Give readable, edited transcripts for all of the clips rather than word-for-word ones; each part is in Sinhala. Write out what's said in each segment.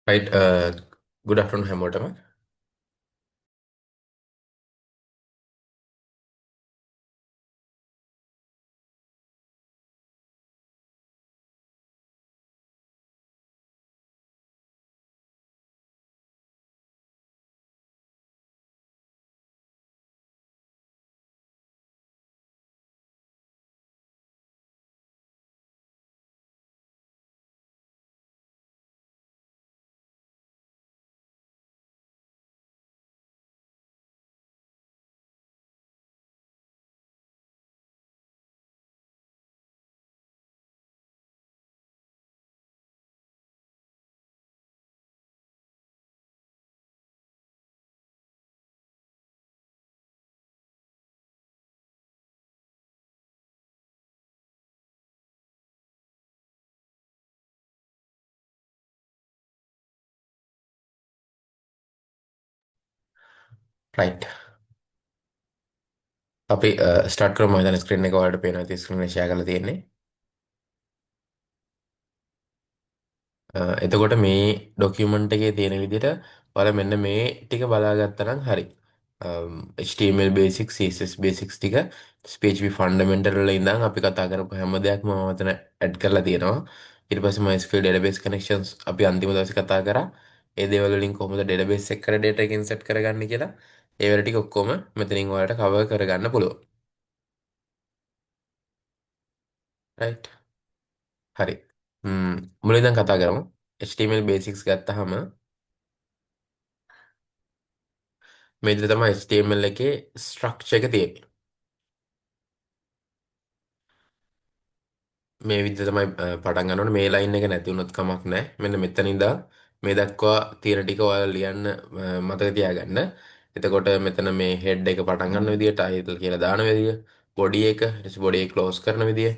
Right, good afternoon හැමෝටම. රයිට්. අපි ස්ටාර්ට් කරමු. මම හිතන්නේ ස්ක්‍රීන් එක ඔයාලට පේනවා. ඉතින් ස්ක්‍රීන් එක ෂෙයා කරලා තියෙන්නේ. එතකොට මේ ડોකියුමන්ට් එකේ තියෙන විදිහට ඔයාලා මෙන්න මේ ටික බලාගත්තා නම් හරි. HTML basics, CSS basics ටික PHP fundamental වල ඉඳන් අපි කතා කරපු හැම දෙයක්ම මම මෙතන ඇඩ් කරලා තියෙනවා. ඊට පස්සේ MySQL database connections අපි අන්තිම දවසේ කතා කරා. ඒ දේවල් වලින් කොහොමද database එකට data එක insert කරගන්නේ කියලා. ඒ වල ටික ඔක්කොම මෙතනින් ඔයාලට cover කරගන්න පුළුවන්. right. හරි. මුලින් ඉඳන් කතා කරමු. HTML basics ගත්තාම මේ විදිහට තමයි HTML එකේ structure එක තියෙන්නේ. මේ විදිහට තමයි පටන් ගන්න ඕනේ. මේ line එක නැති වුණොත් කමක් නැහැ. මෙන්න මෙතන ඉඳන් මේ දක්වා තියෙන ටික ඔයාලා ලියන්න මතක තියාගන්න. එතකොට මෙතන මේ head එක පටන් ගන්න විදිය, title කියලා දාන විදිය, body එක, ඊට පස්සේ body එක close කරන විදිය.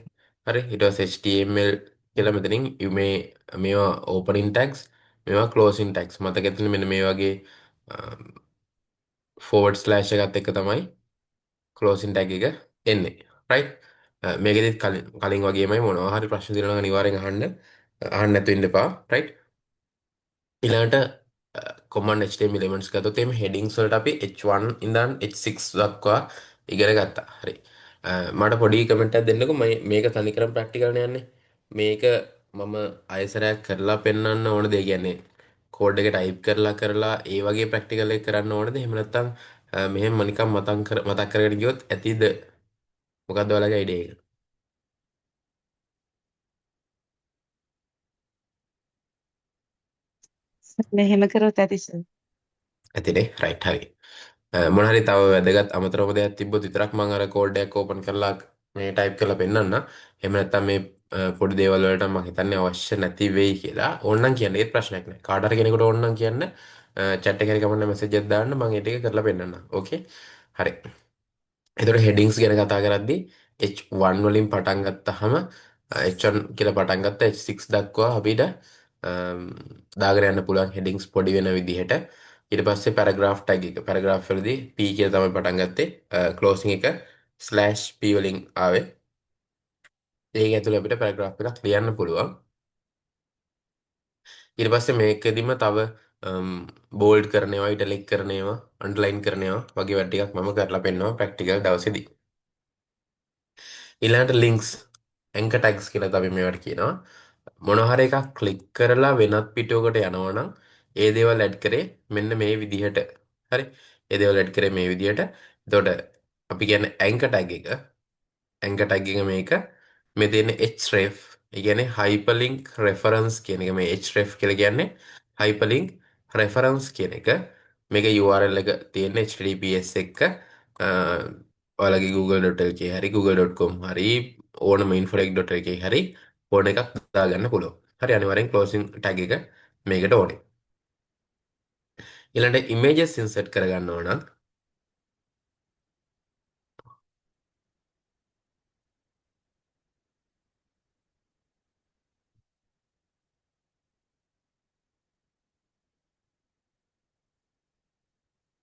හරි. ඊට පස්සේ HTML කියලා මෙතනින් මේවා opening tags, මේවා closing tags. මතක ඇතිනේ මෙන්න මේ වගේ forward slash එකත් එක්ක තමයි closing tag එක එන්නේ. right. මේකෙදිත් කලින් වගේමයි මොනවා හරි ප්‍රශ්න තියෙනවා නම් අනිවාර්යෙන් අහන්න නැතුව ඉන්න එපා. right. ඊළඟට command HTML elements ගත්තොත් එimhe headings වලට අපි h1 ඉඳන් h6 දක්වා ඉගෙන ගත්තා. හරි. මට පොඩි කමෙන්ට් එකක් දෙන්නකෝ. මේක තනිකරම ප්‍රැක්ටිකල් නේ යන්නේ. මේක මම අයසරයක් කරලා පෙන්වන්න ඕනද? ඒ කියන්නේ කෝඩ් එක ටයිප් කරලා ඒ වගේ ප්‍රැක්ටිකල් එක කරන්න ඕනද? එහෙම නැත්නම් මෙහෙම නිකන් මතක් කරගෙන ගියොත් ඇතිද? මොකක්ද ඔයාලගේ අයිඩියා එක? මෙහෙම කරොත් ඇති සර්. ඇතිනේ. රයිට්. හරි. මොන හරි තව වැදගත් අමතරම දෙයක් තිබ්බොත් විතරක් මම අර කෝඩ් එකක් ඕපන් කරලා මේ ටයිප් කරලා පෙන්නන්න. එහෙම නැත්නම් මේ පොඩි දේවල් වලට මම හිතන්නේ අවශ්‍ය නැති වෙයි කියලා. ඕනනම් කියන්න. ඒත් ප්‍රශ්නයක් නැහැ. කාට හරි කෙනෙකුට ඕනනම් කියන්න. chat එකේ කමෙන්ට් මෙසේජ් එකක් දාන්න මම ඒ ටික කරලා පෙන්නන්නම්. ඕකේ. හරි. එතකොට headings ගැන කතා කරද්දී H1 වලින් පටන් ගත්තාම H1 කියලා පටන් ගත්ත H6 දක්වා අපිට දාගෙන යන්න පුළුවන් headings පොඩි වෙන විදිහට. ඊට පස්සේ paragraph tag එක. paragraph වලදී P කියලා තමයි පටන් ගත්තේ. closing එක /p වලින් ආවේ. ඒක ඇතුලේ අපිට paragraph එකක් ලියන්න පුළුවන්. ඊට පස්සේ මේකෙදිම තව බෝල්ඩ් කරන ඒවා, ඉටලික් කරන ඒවා, අන්ඩර්ලයින් කරන ඒවා වගේ වැඩ ටිකක් මම කරලා පෙන්නනවා ප්‍රැක්ටිකල් දවසේදී. ඊළඟට ලින්ක්ස් ඇන්කර් ටැග්ස් කියලා අපි මේවට කියනවා. මොන හරි එකක් ක්ලික් කරලා වෙනත් පිටුවකට යනවා නම් ඒ දේවල් ඇඩ් කරේ මෙන්න මේ විදිහට. හරි. ඒ දේවල් ඇඩ් කරේ මේ විදිහට. එතකොට අපි කියන්නේ ඇන්කර් ටැග් එක. ඇන්කර් ටැග් එක මේක. මේ තියෙන href. ඒ කියන්නේ hyperlink reference කියන එක. මේ href කියලා කියන්නේ hyperlink reference කියන එක. මේක URL එක තියෙන https එක. ඔයාලගේ google.lk හරි google.com හරි ඕනම info.lk හරි ඕන එකක් දාගන්න පුළුවන්. හරි. අනිවාර්යෙන් closing tag එක මේකට ඕනේ. ඊළඟට images insert කරගන්න ඕන නම්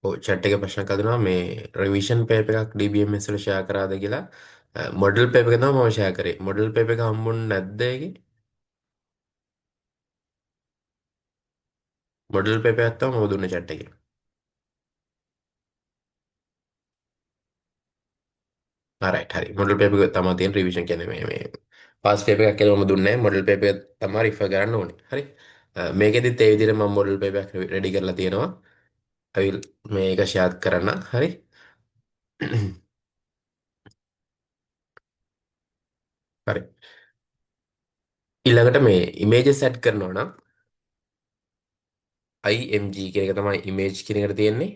ඔව් chat එකේ ප්‍රශ්නයක් අහනවා මේ revision paper එකක් DBMS වල share කරාද කියලා. model paper එක තමයි මම share කරේ. model paper එක හම්බුනේ නැද්ද ඒකේ? මොඩල් පේපර් එකක් තමයි මම දුන්නේ chat එකේ. රයිට් හරි. මොඩල් පේපර් එක තමයි තියෙන රිවිෂන් කියන්නේ මේ පාස් පේපර් එකක් කියලා මම දුන්නේ නැහැ. මොඩල් පේපර් එක තමයි රිෆර් කරන්න ඕනේ. හරි. මේකෙදිත් ඒ විදිහට මම මොඩල් පේපර් එකක් රෙඩි කරලා තියෙනවා. I will මේක ෂෙයාර් කරන්න. හරි. හරි. ඊළඟට මේ ඉමේජස් ඇඩ් කරනවා නම් IMG කියන එක තමයි ඉමේජ් කියන එකට තියෙන්නේ.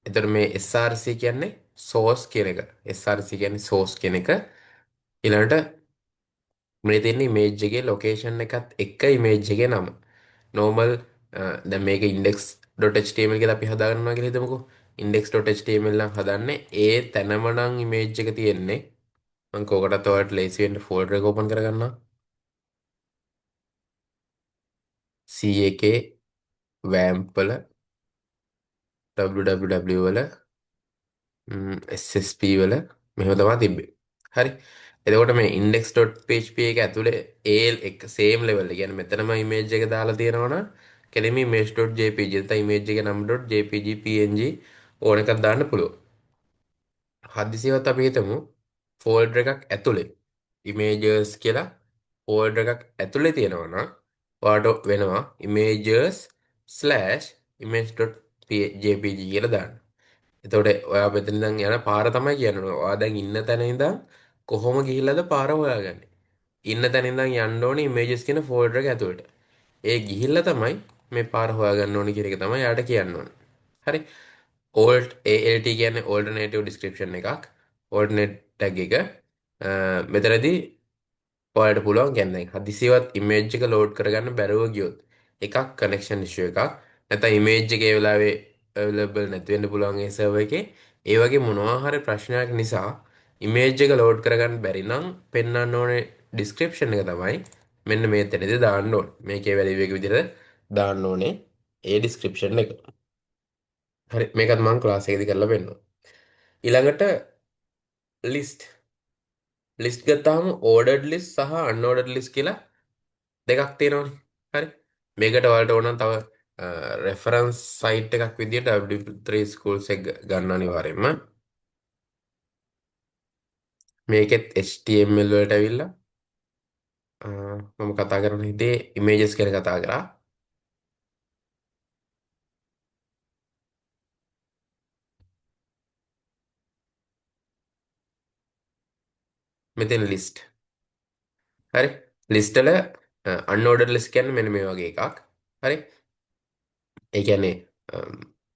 එතකොට මේ SRC කියන්නේ source කියන එක. SRC කියන්නේ source කියන එක. ඊළඟට මේ තියෙන ඉමේජ් එකේ ලොකේෂන් එකත් එක්ක ඉමේජ් එකේ නම. normal දැන් මේක index.html කියලා අපි හදාගන්නවා කියලා හිතමුකෝ. index.html නම් හදන්නේ ඒ තැනම නම් ඉමේජ් එක තියෙන්නේ. මම කෝකටත් ඔයාලට ලේසි වෙන්න ෆෝල්ඩර් එක ඕපන් කරගන්නවා. CAK WAMP වල www වල SSP වල මෙහෙම තමයි තිබ්බේ. හරි. එතකොට මේ index.php එක ඇතුලේ ඒ එක same level එක. කියන්නේ මෙතනම image එක දාලා තියෙනවා නම් කෙලින්ම image.jpg නැත්නම් image එකේ name.jpg png ඕන එකක් දාන්න පුළුවන්. හදිසියවත් අපි හිතමු ෆෝල්ඩර් එකක් ඇතුලේ images කියලා ෆෝල්ඩර් එකක් ඇතුලේ තියෙනවා නම් ඔයාලට වෙනවා images/image.jpg කියලා දාන්න. එතකොට ඔයා මෙතන ඉඳන් යන පාර තමයි කියන්නේ. ඔයා දැන් ඉන්න තැන ඉඳන් කොහොම ගිහිල්ලාද පාර හොයාගන්නේ? ඉන්න තැන ඉඳන් යන්න ඕනේ images කියන ෆෝල්ඩර් එක ඇතුළට. ඒ ගිහිල්ලා තමයි මේ පාර හොයාගන්න ඕනේ කියන එක තමයි යාට කියන්න ඕනේ. හරි. ALT කියන්නේ alternative description එකක්. alternate tag එක. මෙතනදී ඔයාලට පුළුවන් කියන්නේ හදිසියවත් image එක load කරගන්න බැරුව ගියොත් එකක් connection issue එකක් නැත්නම් image එක ඒ වෙලාවේ available නැති වෙන්න පුළුවන් ඒ server එකේ ඒ වගේ මොනවා හරි ප්‍රශ්නයක් නිසා image එක load කරගන්න බැරි නම් පෙන්වන්න ඕනේ description එක තමයි මෙන්න මේ තැනදී දාන්න ඕනේ මේකේ value එක විදිහට දාන්න ඕනේ ඒ description එක හරි මේකත් මම ක්ලාස් එකේදී කරලා පෙන්නනවා ඊළඟට list list ගත්තාම ordered list සහ unordered list කියලා දෙකක් තියෙනවනේ. හරි. මේකට ඔයාලට ඕන නම් තව රෙෆරන්ස් සයිට් එකක් විදියට W3 schools එක ගන්න අනිවාර්යයෙන්ම. මේකෙත් HTML වලට ඇවිල්ලා මම කතා කරන හිතේ images ගැන කතා කරා. මෙතන list. හරි. list වල unordered list කියන්නේ මෙන්න මේ වගේ එකක්. හරි. ඒ කියන්නේ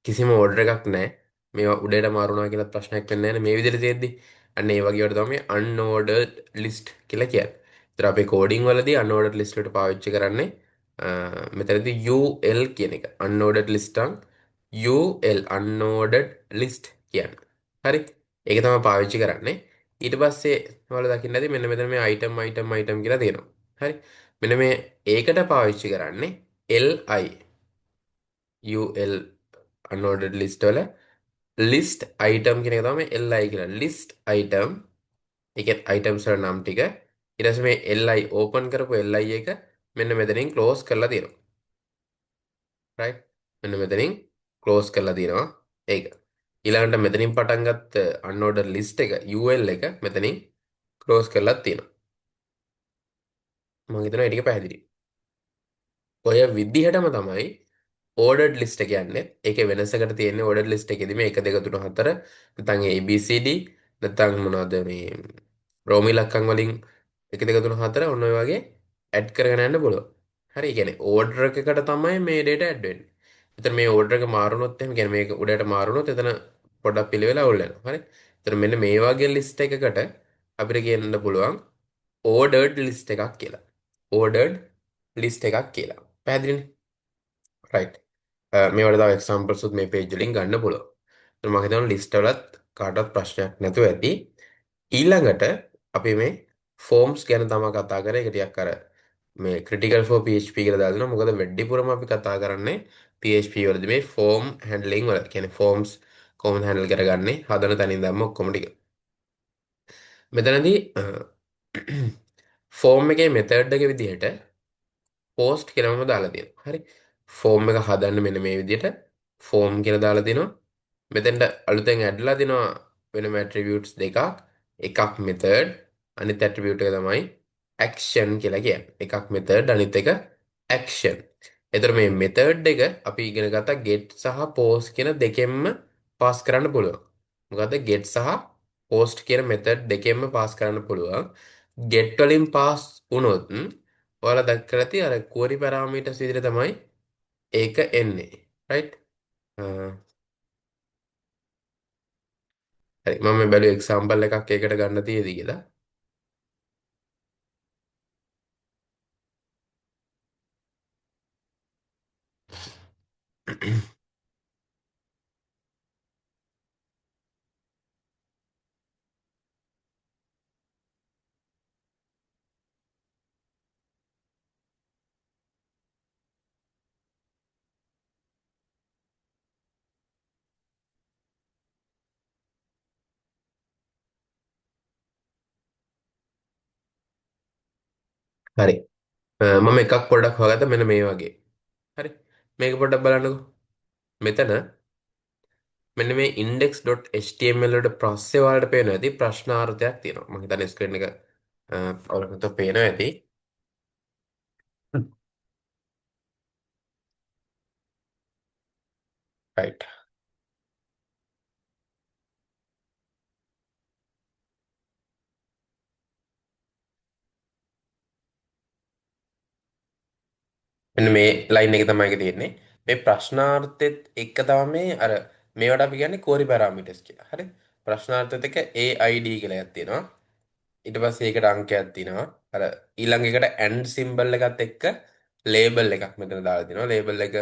කිසිම ඕඩර් එකක් නැහැ. මේවා උඩට මාරුණා කියලා ප්‍රශ්නයක් වෙන්නේ නැහැ මේ විදිහට තියෙද්දි. අන්න ඒ වගේ වට තමයි unordered list කියලා කියන්නේ. ඒතර අපේ කෝඩින් වලදී unordered list වලට පාවිච්චි කරන්නේ මෙතනදී UL කියන එක. unordered list නම් UL unordered list කියන්නේ. හරි. ඒක තමයි පාවිච්චි කරන්නේ. ඊට පස්සේ ඔයාලා දකින්න ඇති මෙන්න මෙතන මේ item කියලා තියෙනවා. හරි. මෙන්න මේ ඒකට පාවිච්චි කරන්නේ LI UL unordered list වල list item කියන එක තමයි LI කියලා. list item ඒ කියන්නේ items වල නම් ටික ඊට පස්සේ මේ LI open කරපු LI එක මෙන්න මෙතනින් close කරලා තියෙනවා. right මෙන්න මෙතනින් close කරලා තියෙනවා ඒක. ඊළඟට මෙතනින් පටන් ගත්ත unordered list එක UL එක මෙතනින් close කරලා තියෙනවා. මම හිතනවා ඒ ටික පැහැදිලි. ඔය විදිහටම තමයි ඕඩඩ් ලිස්ට් එක යන්නේ. ඒකේ වෙනසකට තියෙන්නේ ඕඩඩ් ලිස්ට් එකේදී මේ 1 2 3 4 නැත්නම් ABCD නැත්නම් මොනවද මේ රෝමි ලක්කම් වලින් 1 2 3 4 ඔන්න ඔය වගේ ඇඩ් කරගෙන යන්න පුළුවන්. හරි. ඒ කියන්නේ ඕඩර් එකකට තමයි මේ data ඇඩ් වෙන්නේ. එතන මේ ඕඩර් එක මාරුනොත් එහෙම කියන්නේ මේක උඩට මාරුනොත් එතන පොඩක් පිළිවෙල අවුල් වෙනවා. හරි. එතන මෙන්න මේ වගේ ලිස්ට් එකකට අපිට කියන්න පුළුවන් ඕඩර්ඩ් ලිස්ට් එකක් කියලා. ඕඩර්ඩ් ලිස්ට් එකක් කියලා. පැහැදිලිනේ? රයිට්. මේවට තව එක්සාම්පල්ස් උත් මේ පේජ් වලින් ගන්න පුළුවන්. ඒත් මම හිතනවා ලිස්ට් වලත් කාටවත් ප්‍රශ්නයක් නැතුව ඇති. ඊළඟට අපි මේ ෆෝම්ස් ගැන තමයි කතා කරේ. ඒක ටිකක් අර මේ critical for PHP කියලා දාලා දෙනවා. මොකද වැඩිපුරම අපි කතා කරන්නේ PHP වලදී මේ ෆෝම් හැන්ඩලින් වල. කියන්නේ ෆෝම්ස් කොහොමද හැන්ඩල් කරගන්නේ? හදන තැනින් දැම්ම ඔක්කොම ටික. මෙතනදී ෆෝම් එකේ මෙතඩ් එක විදිහට පෝස්ට් කියලාම දාලා තියෙනවා. හරි. ෆෝම් එක හදන්න මෙන්න මේ විදිහට ෆෝම් කියලා දාලා තිනවා. මෙතෙන්ට අලුතෙන් ඇඩ්ලා තිනවා වෙනම ඇට්‍රිබියුට්ස් දෙකක්. එකක් මෙතඩ් අනිත් ඇට්‍රිබියුට් එක තමයි ඇක්ෂන් කියලා කියන්නේ. එකක් මෙතඩ් අනිත් එක ඇක්ෂන්. එතකොට මේ මෙතඩ් එක අපි ඉගෙන ගත්තා get සහ post කියන දෙකෙන්ම පාස් කරන්න පුළුවන්. මොකද්ද get සහ post කියන මෙතඩ් දෙකෙන්ම පාස් කරන්න පුළුවන්. get වලින් පාස් වුණොත් ඔයාලා දැක්කලා ඇති අර query parameters විදිහට තමයි ඒක එන්නේ. right? හරි මම මේ බැලුවේ එක්සැම්පල් එකක් ඒකට ගන්න තියෙදි කියලා. හරි. මම එකක් පොඩ්ඩක් හොයාගත්තා මෙන්න මේ වගේ. හරි. මේක පොඩ්ඩක් බලන්නකෝ. මෙතන මෙන්න මේ index.html වලට පස්සේ ඔයාලට පේනවා ඇති ප්‍රශ්නාර්ථයක් තියෙනවා. මම හිතන්නේ ස්ක්‍රීන් එක ඔයාලට පේනවා ඇති. right. මෙන්න මේ ලයින් එක තමයි ඒක තියෙන්නේ. මේ ප්‍රශ්නාර්ථෙත් එක තමයි මේ අර මේවට අපි කියන්නේ query parameters කියලා. හරි. ප්‍රශ්නාර්ථෙත් එක AID කියලා එකක් තියෙනවා. ඊට පස්සේ ඒකට අංකයක් තියෙනවා. අර ඊළඟ එකට and symbol එකත් එක්ක label එකක් මෙතන දාලා තිනවා. label එක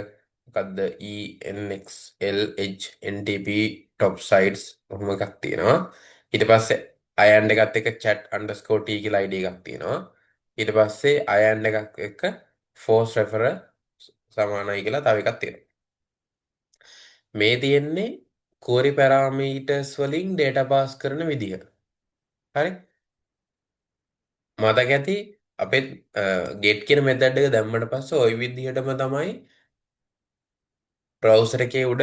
මොකද්ද? ENXLHNTP top sides කොහොම එකක් තියෙනවා. ඊට පස්සේ and එකත් එක්ක chat_t කියලා ID එකක් තියෙනවා. ඊට පස්සේ and එකක් එක්ක force referer සමානයි කියලා තව එකක් තියෙනවා. මේ තියෙන්නේ query parameters වලින් data pass කරන විදිහ. හරි? මතක ඇති අපේ get කියන method එක දැම්මට පස්සේ ওই විදිහටම තමයි browser එකේ උඩ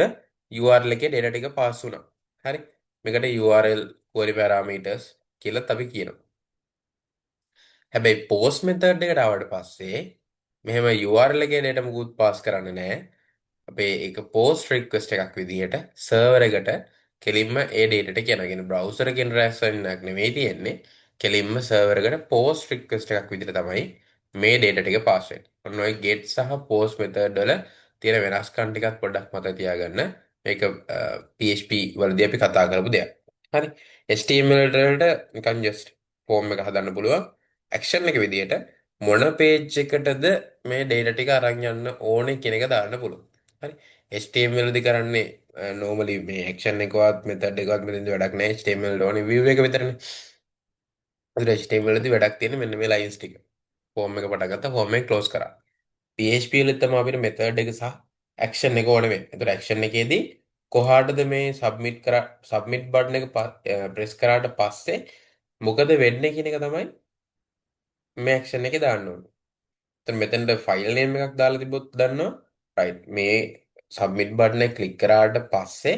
URL එකේ data ටික pass වුණා. හරි? මේකට URL query parameters කියලාත් අපි කියනවා. හැබැයි post method එකට ආවට පස්සේ මෙහෙම URL එකේ data මුකුත් pass කරන්නේ නැහැ. අපේ ඒක post request එකක් විදිහට server එකට කෙලින්ම ඒ data ට කියනවා. කියන්නේ browser එකේ interaction එකක් නෙමෙයි තියෙන්නේ. කෙලින්ම server එකට post request එකක් විදිහට තමයි මේ data ටික pass වෙන්නේ. ඔන්න ඔය get සහ post method වල තියෙන වෙනස්කම් ටිකක් පොඩ්ඩක් මතක තියාගන්න. මේක PHP වලදී අපි කතා කරපු දෙයක්. හරි. HTML වලට නිකන් just form එක හදන්න පුළුවන්. action එක විදිහට මොන page එකටද මේ data ටික අරන් යන්න ඕනේ කියන එක දාන්න පුළුවන්. හරි. HTML දී කරන්නේ normally මේ action එකවත් method එකවත් මෙතනදී වැඩක් නැහැ. HTML වල ඕනේ view එක විතරනේ. ඒතර HTML දී වැඩක් තියෙන්නේ මෙන්න මේ lines ටික. form එක පටන් ගත්තා form එක close කරා. PHP වල තමයි අපිට method එක සහ action එක ඕනේ වෙන්නේ. ඒතර action එකේදී කොහාටද මේ submit button එක press කරාට පස්සේ මොකද වෙන්නේ කියන එක තමයි මේ action එකේ දාන්න ඕනේ. එතන මෙතනට ෆයිල් නේම් එකක් දාලා තිබ්බොත් දන්නවා. right මේ submit button එක ක්ලික් කරාට පස්සේ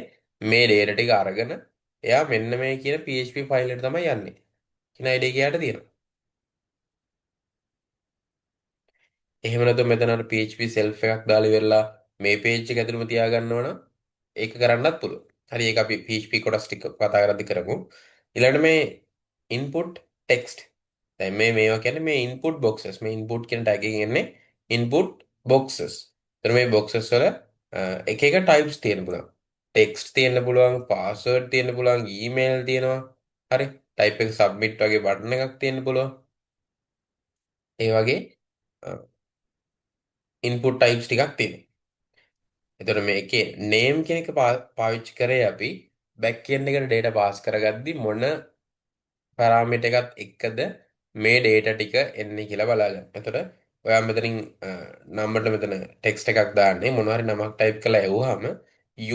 මේ data ටික අරගෙන එයා මෙන්න මේ කියන PHP ෆයිල් එකට තමයි යන්නේ. කියන idea එකයට තියෙනවා. එහෙම නැත්නම් මෙතන අර PHP self එකක් දාලා ඉවරලා මේ page එක ඇතුළම තියාගන්නවා නම් ඒක කරන්නත් පුළුවන්. හරි ඒක අපි PHP කොටස් ටික කතා කරද්දි කරමු. ඊළඟට මේ input text. දැන් මේවා කියන්නේ මේ input boxes. මේ input කියන tag එකෙන් එන්නේ input boxes. එතන මේ boxes වල එක එක types තියෙන්න පුළුවන්. text තියෙන්න පුළුවන්, password තියෙන්න පුළුවන්, email තියෙනවා. හරි. type එක submit වගේ button එකක් තියෙන්න පුළුවන්. ඒ වගේ input types ටිකක් තියෙනවා. එතකොට මේකේ name කියන එක පාවිච්චි කරේ අපි back end එකට data pass කරගද්දි මොන parameter එකත් එක්කද මේ data ටික එන්නේ කියලා බලාගන්න. එතකොට ඔයා මෙතනින් නම්බරට මෙතන text එකක් දාන්නේ මොනවා හරි නමක් type කරලා එවුවාම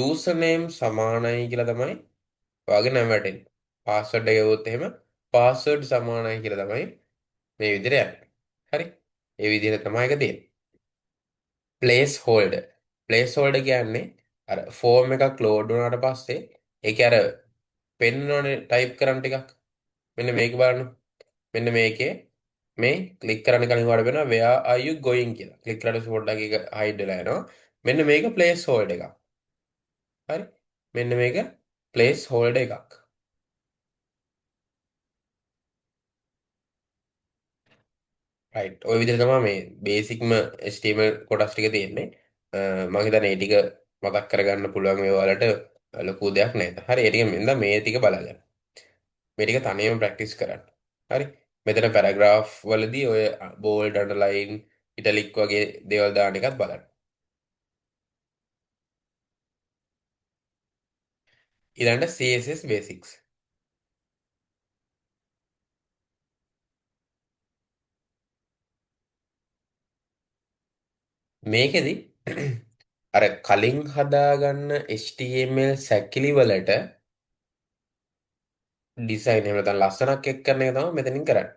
username සමානයි කියලා තමයි ඔයාගේ නම වැටෙන්නේ. password එක එවුවොත් එහෙම password සමානයි කියලා තමයි මේ විදිහට යන්න. හරි. ඒ විදිහට තමයි එක තියෙන්නේ. Place holder. ප්ලේස් හෝල්ඩර් කියන්නේ අර ෆෝම් එකක් ලෝඩ් වුණාට පස්සේ ඒකේ අර පෙන්නනෝනේ ටයිප් කරන්න ටිකක්. මෙන්න මේක බලන්න. මෙන්න මේකේ මේ ක්ලික් කරන්න කලින් ඔයාලට වෙනවා where are you going කියලා. ක්ලික් කරලා පොඩ්ඩක් ඒක හයිඩ් වෙලා යනවා. මෙන්න මේක ප්ලේස් හෝල්ඩර් එකක්. හරි. මෙන්න මේක ප්ලේස් හෝල්ඩර් එකක්. රයිට්. ওই විදිහට තමයි මේ බේසික්ම HTML කොටස් ටික තියෙන්නේ. මම හිතන්නේ ඒ ටික මතක් කරගන්න පුළුවන් මේ ඔයාලට ලොකු දෙයක් නේද. හරි. ඒ ටික මෙන්න මේ ටික බලගන්න. මේ ටික තනියම ප්‍රැක්ටිස් කරන්න. හරි. මෙතන පැරග්‍රාෆ් වලදී ඔය බෝල්ඩ් අන්ඩර්ලයින් ඉටලික් වගේ දේවල් දාන එකත් බලන්න. ඊළඟට CSS basics. මේකෙදි අර කලින් හදාගන්න HTML සැකිලි වලට ඩිසයින් එහෙම නැත්නම් ලස්සනක් එක් කරන එක තමයි මෙතනින් කරන්නේ.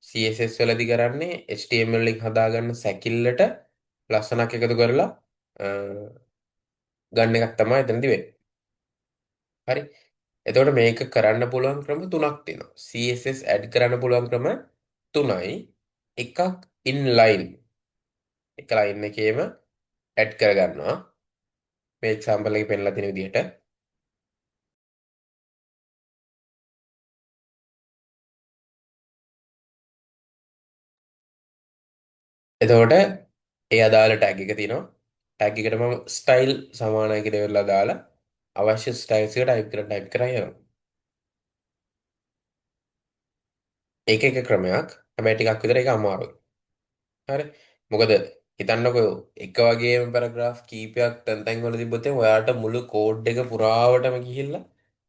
CSS වලදී කරන්නේ HTML වලින් හදාගන්න සැකිල්ලට ලස්සනක් එකතු කරලා අ, ගන්න එකක් තමයි එතනදී වෙන්නේ. හරි. එතකොට මේක කරන්න පුළුවන් ක්‍රම තුනක් තියෙනවා. CSS ඇඩ් කරන්න පුළුවන් ක්‍රම තුනයි. එකක් inline. එක line එකේම ඇඩ් කරගන්නවා. මේ එක්සැම්පල් එකේ පෙන්නලා තියෙන විදිහට. එතකොට ඒ අදාළ ටැග් එක තියෙනවා. ටැග් එකට මම ස්ටයිල් සමානයි කියලා ඉවරලා දාලා අවශ්‍ය ස්ටයිල්ස් එක ටයිප් කරලා යනවා. ඒක එක ක්‍රමයක්. හැබැයි ටිකක් විතර ඒක අමාරුයි. හරි. මොකද හිතන්නකෝ එක වගේම පැරග්‍රාෆ් කීපයක් තැන් වල තිබ්බොත් එහෙනම් ඔයාලට මුළු කෝඩ් එක පුරාවටම ගිහිල්ලා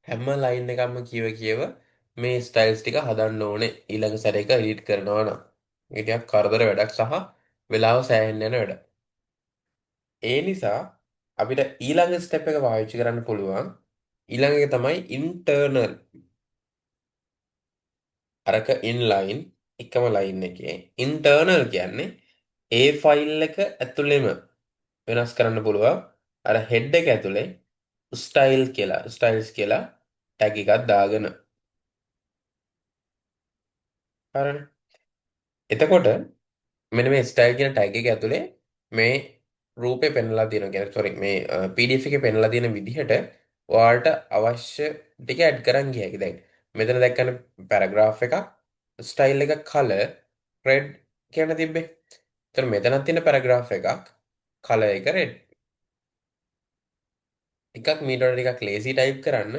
හැම ලයින් එකක්ම කියව කියව මේ ස්ටයිල්ස් ටික හදන්න ඕනේ ඊළඟ සැරේ එක එඩිට් කරනවා නම්. ඒක ටිකක් කරදර වැඩක් සහ වෙලාව සෑහෙන්න යන වැඩක්. ඒ නිසා අපිට ඊළඟ ස්ටෙප් එක පාවිච්චි කරන්න පුළුවන්. ඊළඟ එක තමයි ඉන්ටර්නල්. අරක ඉන්ලයින් එකම ලයින් එකේ ඉන්ටර්නල් කියන්නේ ඒ ෆයිල් එක ඇතුළෙම වෙනස් කරන්න පුළුවන්. අර හෙඩ් එක ඇතුලේ ස්ටයිල්ස් කියලා ටැග් එකක් දාගෙන. හරිනේ. එතකොට මෙන්න මේ ස්ටයිල් කියන ටැග් එක ඇතුලේ මේ රූපේ පෙන්වලා තියෙනවා කියන්නේ සෝරි මේ PDF එකේ පෙන්වලා තියෙන විදිහට ඔයාලට අවශ්‍ය ටික ඇඩ් කරන් ගියයි. දැන් මෙතන දැක්කම පැරග්‍රාෆ් එකක් ස්ටයිල් එක කලර් රෙඩ් කියන තිබ්බේ. එතන මෙතනත් තියෙන පැරග්‍රාෆ් එකක් කලර් එක රෙඩ්. එකක් මීට වඩා ටිකක් ලේසි ටයිප් කරන්න.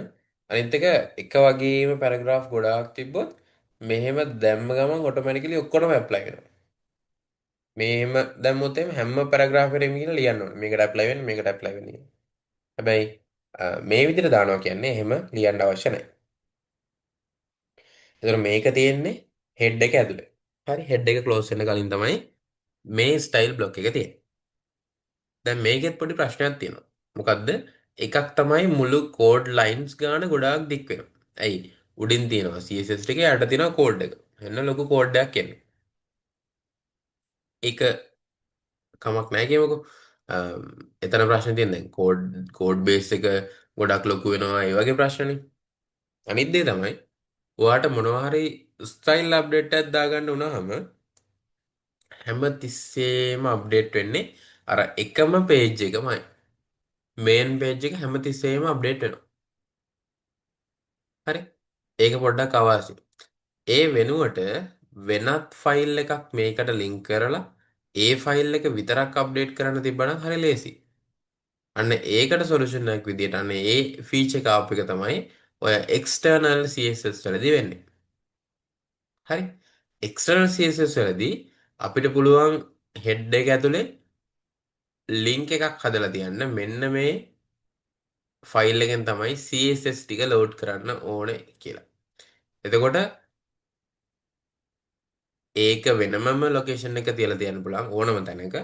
අනිත් එක වගේම පැරග්‍රාෆ් ගොඩාක් තිබ්බොත් මෙහෙම දැම්ම ගමන් ඔටෝමැටිකලි ඔක්කොටම ඇප්ලයි වෙනවා. මෙහෙම දැම්මොත් එහෙම හැම පැරග්‍රාෆ් එකකටම කියලා ලියන්න ඕනේ. මේකට ඇප්ලයි වෙන්නේ මේකට ඇප්ලයි වෙන්නේ කියලා. හැබැයි මේ විදිහට දානවා කියන්නේ එහෙම ලියන්න අවශ්‍ය නැහැ. ඒතර මේක තියෙන්නේ හෙඩ් එක ඇතුලේ. හරි හෙඩ් එක ක්ලෝස් වෙන්න කලින් තමයි මේ ස්ටයිල් බ්ලොක් එක තියෙන්නේ. දැන් මේකෙත් පොඩි ප්‍රශ්නයක් තියෙනවා. මොකද්ද? එකක් තමයි මුළු කෝඩ් ලයින්ස් ගාන ගොඩාක් දික් වෙනවා. ඇයි? උඩින් තියෙනවා CSS එකේ යට තියෙනවා කෝඩ් එක. එන්න ලොකු කෝඩ් එකක් එන්නේ. ඒක කමක් නැහැ කියමුකෝ. අම්, එතන ප්‍රශ්නේ තියෙන දැන් කෝඩ් බේස් එක ගොඩක් ලොකු වෙනවා ඒ වගේ ප්‍රශ්නනේ. අනිත් දේ තමයි ඔයාට මොනවා හරි ස්ටයිල් අප්ඩේට් එකක් දාගන්න වුණාම හැම තිස්සෙම අප්ඩේට් වෙන්නේ අර එකම පේජ් එකමයි. මේන් පේජ් එක හැම තිස්සෙම අප්ඩේට් වෙනවා. හරි. ඒක පොඩ්ඩක් අවාසි. ඒ වෙනුවට වෙනත් ෆයිල් එකක් මේකට ලින්ක් කරලා ඒ ෆයිල් එක විතරක් අප්ඩේට් කරන්න තිබ්බනම් හරි ලේසි. අන්න ඒකට සොලියුෂන් එකක් විදියට අන්න ඒ ෆීචර් එක ආප් එක තමයි ඔය එක්ස්ටර්නල් CSS වලදී වෙන්නේ. හරි. එක්ස්ටර්නල් CSS වලදී අපිට පුළුවන් හෙඩ් එක ඇතුලේ ලින්ක් එකක් හදලා තියන්න මෙන්න මේ ෆයිල් එකෙන් තමයි CSS ටික ලෝඩ් කරන්න ඕනේ කියලා. එතකොට ඒක වෙනමම ලොකේෂන් එක තියලා තියන්න පුළුවන් ඕනම තැනක.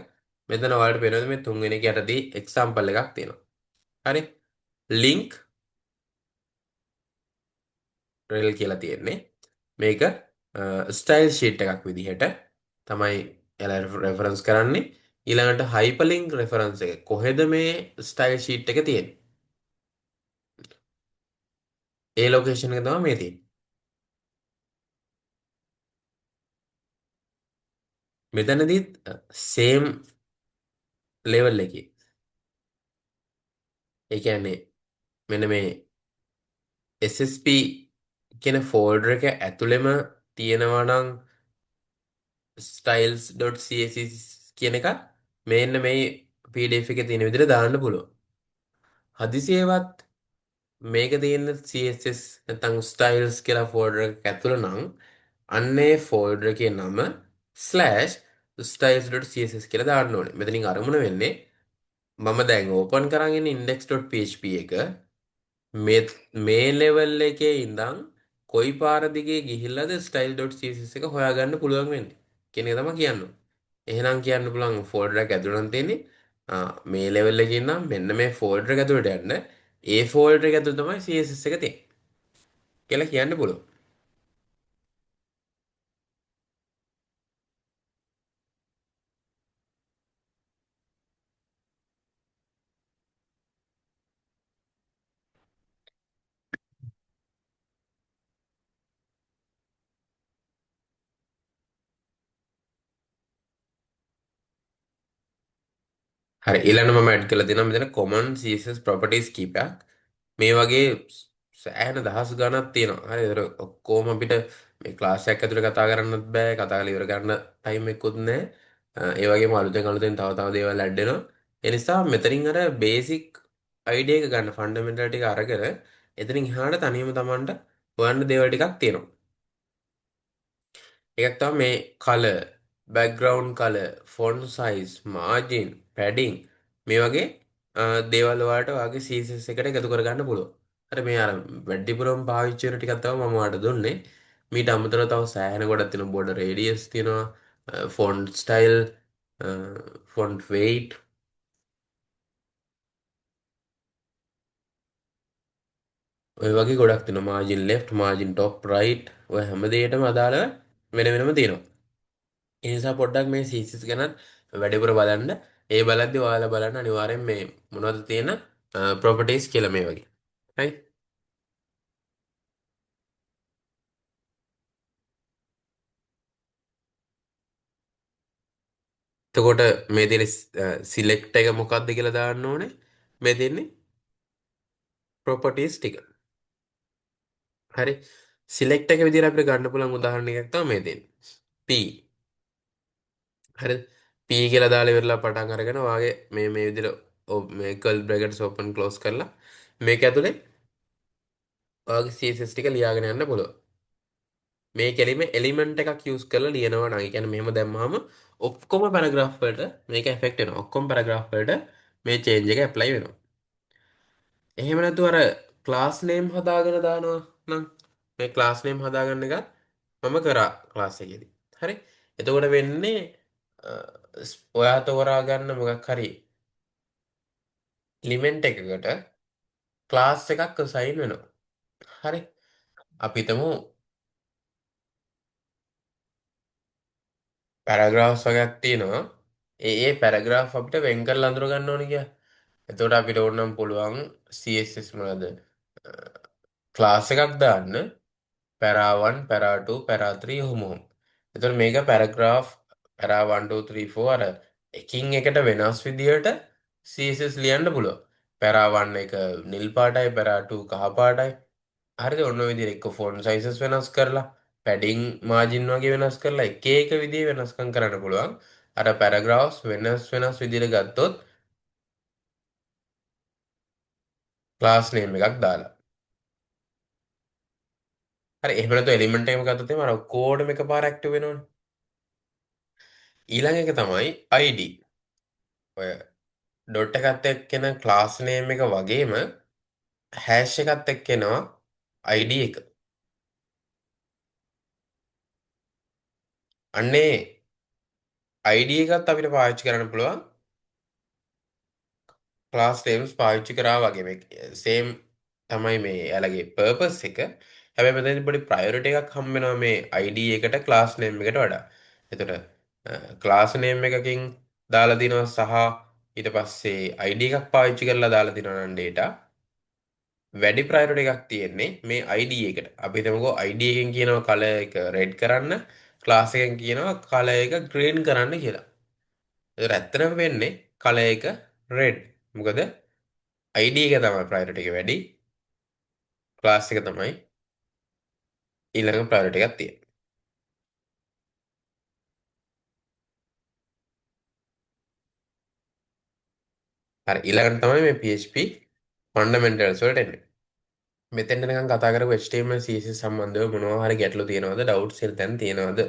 මෙතන ඔයාලට පේනවද මේ තුන්වෙනි එක යටදී එක්සැම්පල් එකක් තියෙනවා. හරි. link rel කියලා තියෙන්නේ. මේක ස්ටයිල් ෂීට් එකක් විදිහට තමයි එල රෙෆරන්ස් කරන්නේ. ඊළඟට හයිපලින්ක් රෙෆරන්ස් එක කොහෙද මේ ස්ටයිල් ෂීට් එක තියෙන්නේ. ඒ ලොකේෂන් එක තමයි මේ තියෙන්නේ. මෙතනදීත් සේම් ලෙවල් එකේ. ඒ කියන්නේ මෙන්න මේ SSP කියන ෆෝල්ඩර් එක ඇතුළෙම තියෙනවා නම් styles.css කියන එක මෙන්න මේ PDF එකේ තියෙන විදිහට දාන්න පුළුවන්. හදිසියේවත් මේක තියෙන CSS නැත්නම් styles කියලා ෆෝල්ඩර් එකක ඇතුළ නම් අන්නේ ෆෝල්ඩර් එකේ නම /styles.css කියලා දාන්න ඕනේ. මෙතනින් අරමුණ වෙන්නේ මම දැන් ඕපන් කරන් ඉන්නේ index.php එක මේ මේ ලෙවල් එකේ ඉඳන් කොයි පාර දිගේ ගිහිල්ලාද style.css එක හොයාගන්න පුළුවන් වෙන්නේ කියන එක තමයි කියන්නේ. එහෙනම් කියන්න පුළුවන් ෆෝල්ඩර් එක ඇතුළේ නම් තියෙන්නේ මේ ලෙවල් එකේ ඉඳන් මෙන්න මේ ෆෝල්ඩර් එක ඇතුළට යන්න ඒ ෆෝල්ඩර් එක ඇතුළේ තමයි CSS එක තියෙන්නේ කියලා කියන්න පුළුවන්. හරි ඊළඟ මම ඇඩ් කරලා දෙනවා මෙතන common CSS properties කීපයක්. මේ වගේ සෑහෙන දහස් ගණක් තියෙනවා. හරි ඒතර ඔක්කොම අපිට මේ ක්ලාස් එකක් ඇතුලේ කතා කරන්නත් බෑ. කතා කරලා ඉවර කරන්න ටයිම් එකකුත් නැහැ. ඒ වගේම අලුතෙන් තව තව දේවල් ඇඩ් වෙනවා. ඒ නිසා මෙතනින් අර බේසික් අයිඩියා එක ගන්න ෆන්ඩමෙන්ටල් ටික අරගෙන එතනින් එහාට තනියම Tamanට හොයන්න දේවල් ටිකක් තියෙනවා. එකක් තමයි මේ color, background color, font size, margin, padding මේ වගේ දේවල් වලට ඔයාගේ CSS එකට එකතු කරගන්න පුළුවන්. හරි මේ අර වැඩිපුරම පාවිච්චි වෙන ටිකක් තමයි මම ඔයාලට දුන්නේ. මීට අමතරව තව සෑහෙන ගොඩක් තියෙනවා. border radius තියෙනවා, font style, font weight ඔය වගේ ගොඩක් තියෙනවා. margin left, margin top, right ඔය හැම දෙයකටම අදාළව වෙන වෙනම තියෙනවා. ඒ නිසා පොඩ්ඩක් මේ CSS ගැන වැඩිපුර බලන්න. ඒ බලද්දි ඔයාලා බලන්න අනිවාර්යෙන් මේ මොනවද තියෙන properties කියලා මේ වගේ. හරි. එතකොට මේ තියෙන select එක මොකක්ද කියලා දාන්න ඕනේ. මේ තියෙන්නේ properties ටික. හරි. select එක විදිහට අපිට ගන්න පුළුවන් උදාහරණ එකක් තමයි මේ දෙන්නේ. P. හරි. P කියලා දාලා ඉවරලා පටන් අරගෙන ඔයාගේ මේ විදිහට මේ curly brackets open close කරලා මේක ඇතුලේ ඔයාගේ CSS ටික ලියාගෙන යන්න පුළුවන්. මේ කෙලිම එලිමන්ට් එකක් යූස් කරලා ලියනවා නම් ඒ කියන්නේ මෙහෙම දැම්මහම ඔක්කොම පැරග්‍රාෆ් වලට මේක එෆෙක්ට් වෙනවා. ඔක්කොම පැරග්‍රාෆ් වලට මේ චේන්ජ් එක ඇප්ලයි වෙනවා. එහෙම නැතුව අර ක්ලාස් නේම් හදාගෙන දානවා නම් මේ ක්ලාස් නේම් හදාගන්න එකත් මම කරා ක්ලාස් එකේදී. හරි. එතකොට වෙන්නේ ඔයා තෝරා ගන්න මොකක් හරි එලිමන්ට් එකකට ක්ලාස් එකක් අසයින් වෙනවා. හරි. අපි හිතමු පැරග්‍රාෆ්ස් වගේක් තියෙනවා. ඒ පැරග්‍රාෆ් අපිට වෙන් කරලා අඳුර ගන්න ඕනේ කියලා. එතකොට අපිට ඕනම් පුළුවන් CSS මොනවාද ක්ලාස් එකක් දාන්න para 1 para 2 para 3 ඔහොම ඔහොම. එතකොට මේක පැරග්‍රාෆ් para 1 2 3 4 අර එකින් එකට වෙනස් විදියට CSS ලියන්න පුළුවන්. para 1 එක නිල් පාටයි para 2 කහ පාටයි. හරිද ඔන්න ඔය විදිහට එක්ක ෆොන්ට් සයිසස් වෙනස් කරලා පැඩිං මාජින් වගේ වෙනස් කරලා එක එක විදිහේ වෙනස්කම් කරන්න පුළුවන්. අර පැරග්‍රාෆ්ස් වෙනස් වෙනස් විදිහට ගත්තොත් ක්ලාස් නේම් එකක් දාලා. හරි එහෙම නැත්නම් එලිමන්ට් එකම ගත්තොත් එහෙම අර කෝඩ් එකපාර ඇක්ටිව් වෙනවනේ. ඊළඟ එක තමයි ID. ඔය ඩොට් එකත් එක්ක එන ක්ලාස් නේම් එක වගේම හැෂ් එකත් එක්ක එනවා ID එක. අන්නේ ID එකත් අපිට පාවිච්චි කරන්න පුළුවන් ක්ලාස් නේම්ස් පාවිච්චි කරා වගේ මේ සේම් තමයි මේ එයාලගේ පර්පස් එක. හැබැයි මෙතනදී පොඩි ප්‍රයොරිටි එකක් හම්බ වෙනවා මේ ID එකට ක්ලාස් නේම් එකට වඩා. එතකොට ක්ලාස් නේම් එකකින් දාලා දිනවා සහ ඊට පස්සේ ID එකක් පාවිච්චි කරලා දාලා දිනවා නම් data වැඩි ප්‍රයොරිටි එකක් තියෙන්නේ මේ ID එකට. අපි හිතමුකෝ ID එකෙන් කියනවා කලර් එක රෙඩ් කරන්න, ක්ලාස් එකෙන් කියනවා කලර් එක ග්‍රීන් කරන්න කියලා. ඒතර ඇත්තටම වෙන්නේ කලර් එක රෙඩ්. මොකද ID එක තමයි ප්‍රයොරිටි එක වැඩි, ක්ලාස් එක තමයි ඊළඟ ප්‍රයොරිටි එකක් තියෙන්නේ. හරි ඊළඟට තමයි මේ PHP ෆන්ඩමෙන්ටල්ස් වලට එන්නේ. මෙතෙන්ට නිකන් කතා කරපු HTML CSS සම්බන්ධව මොනවා හරි ගැටලු තියෙනවද? ඩවුට්ස් දැන් තියෙනවද?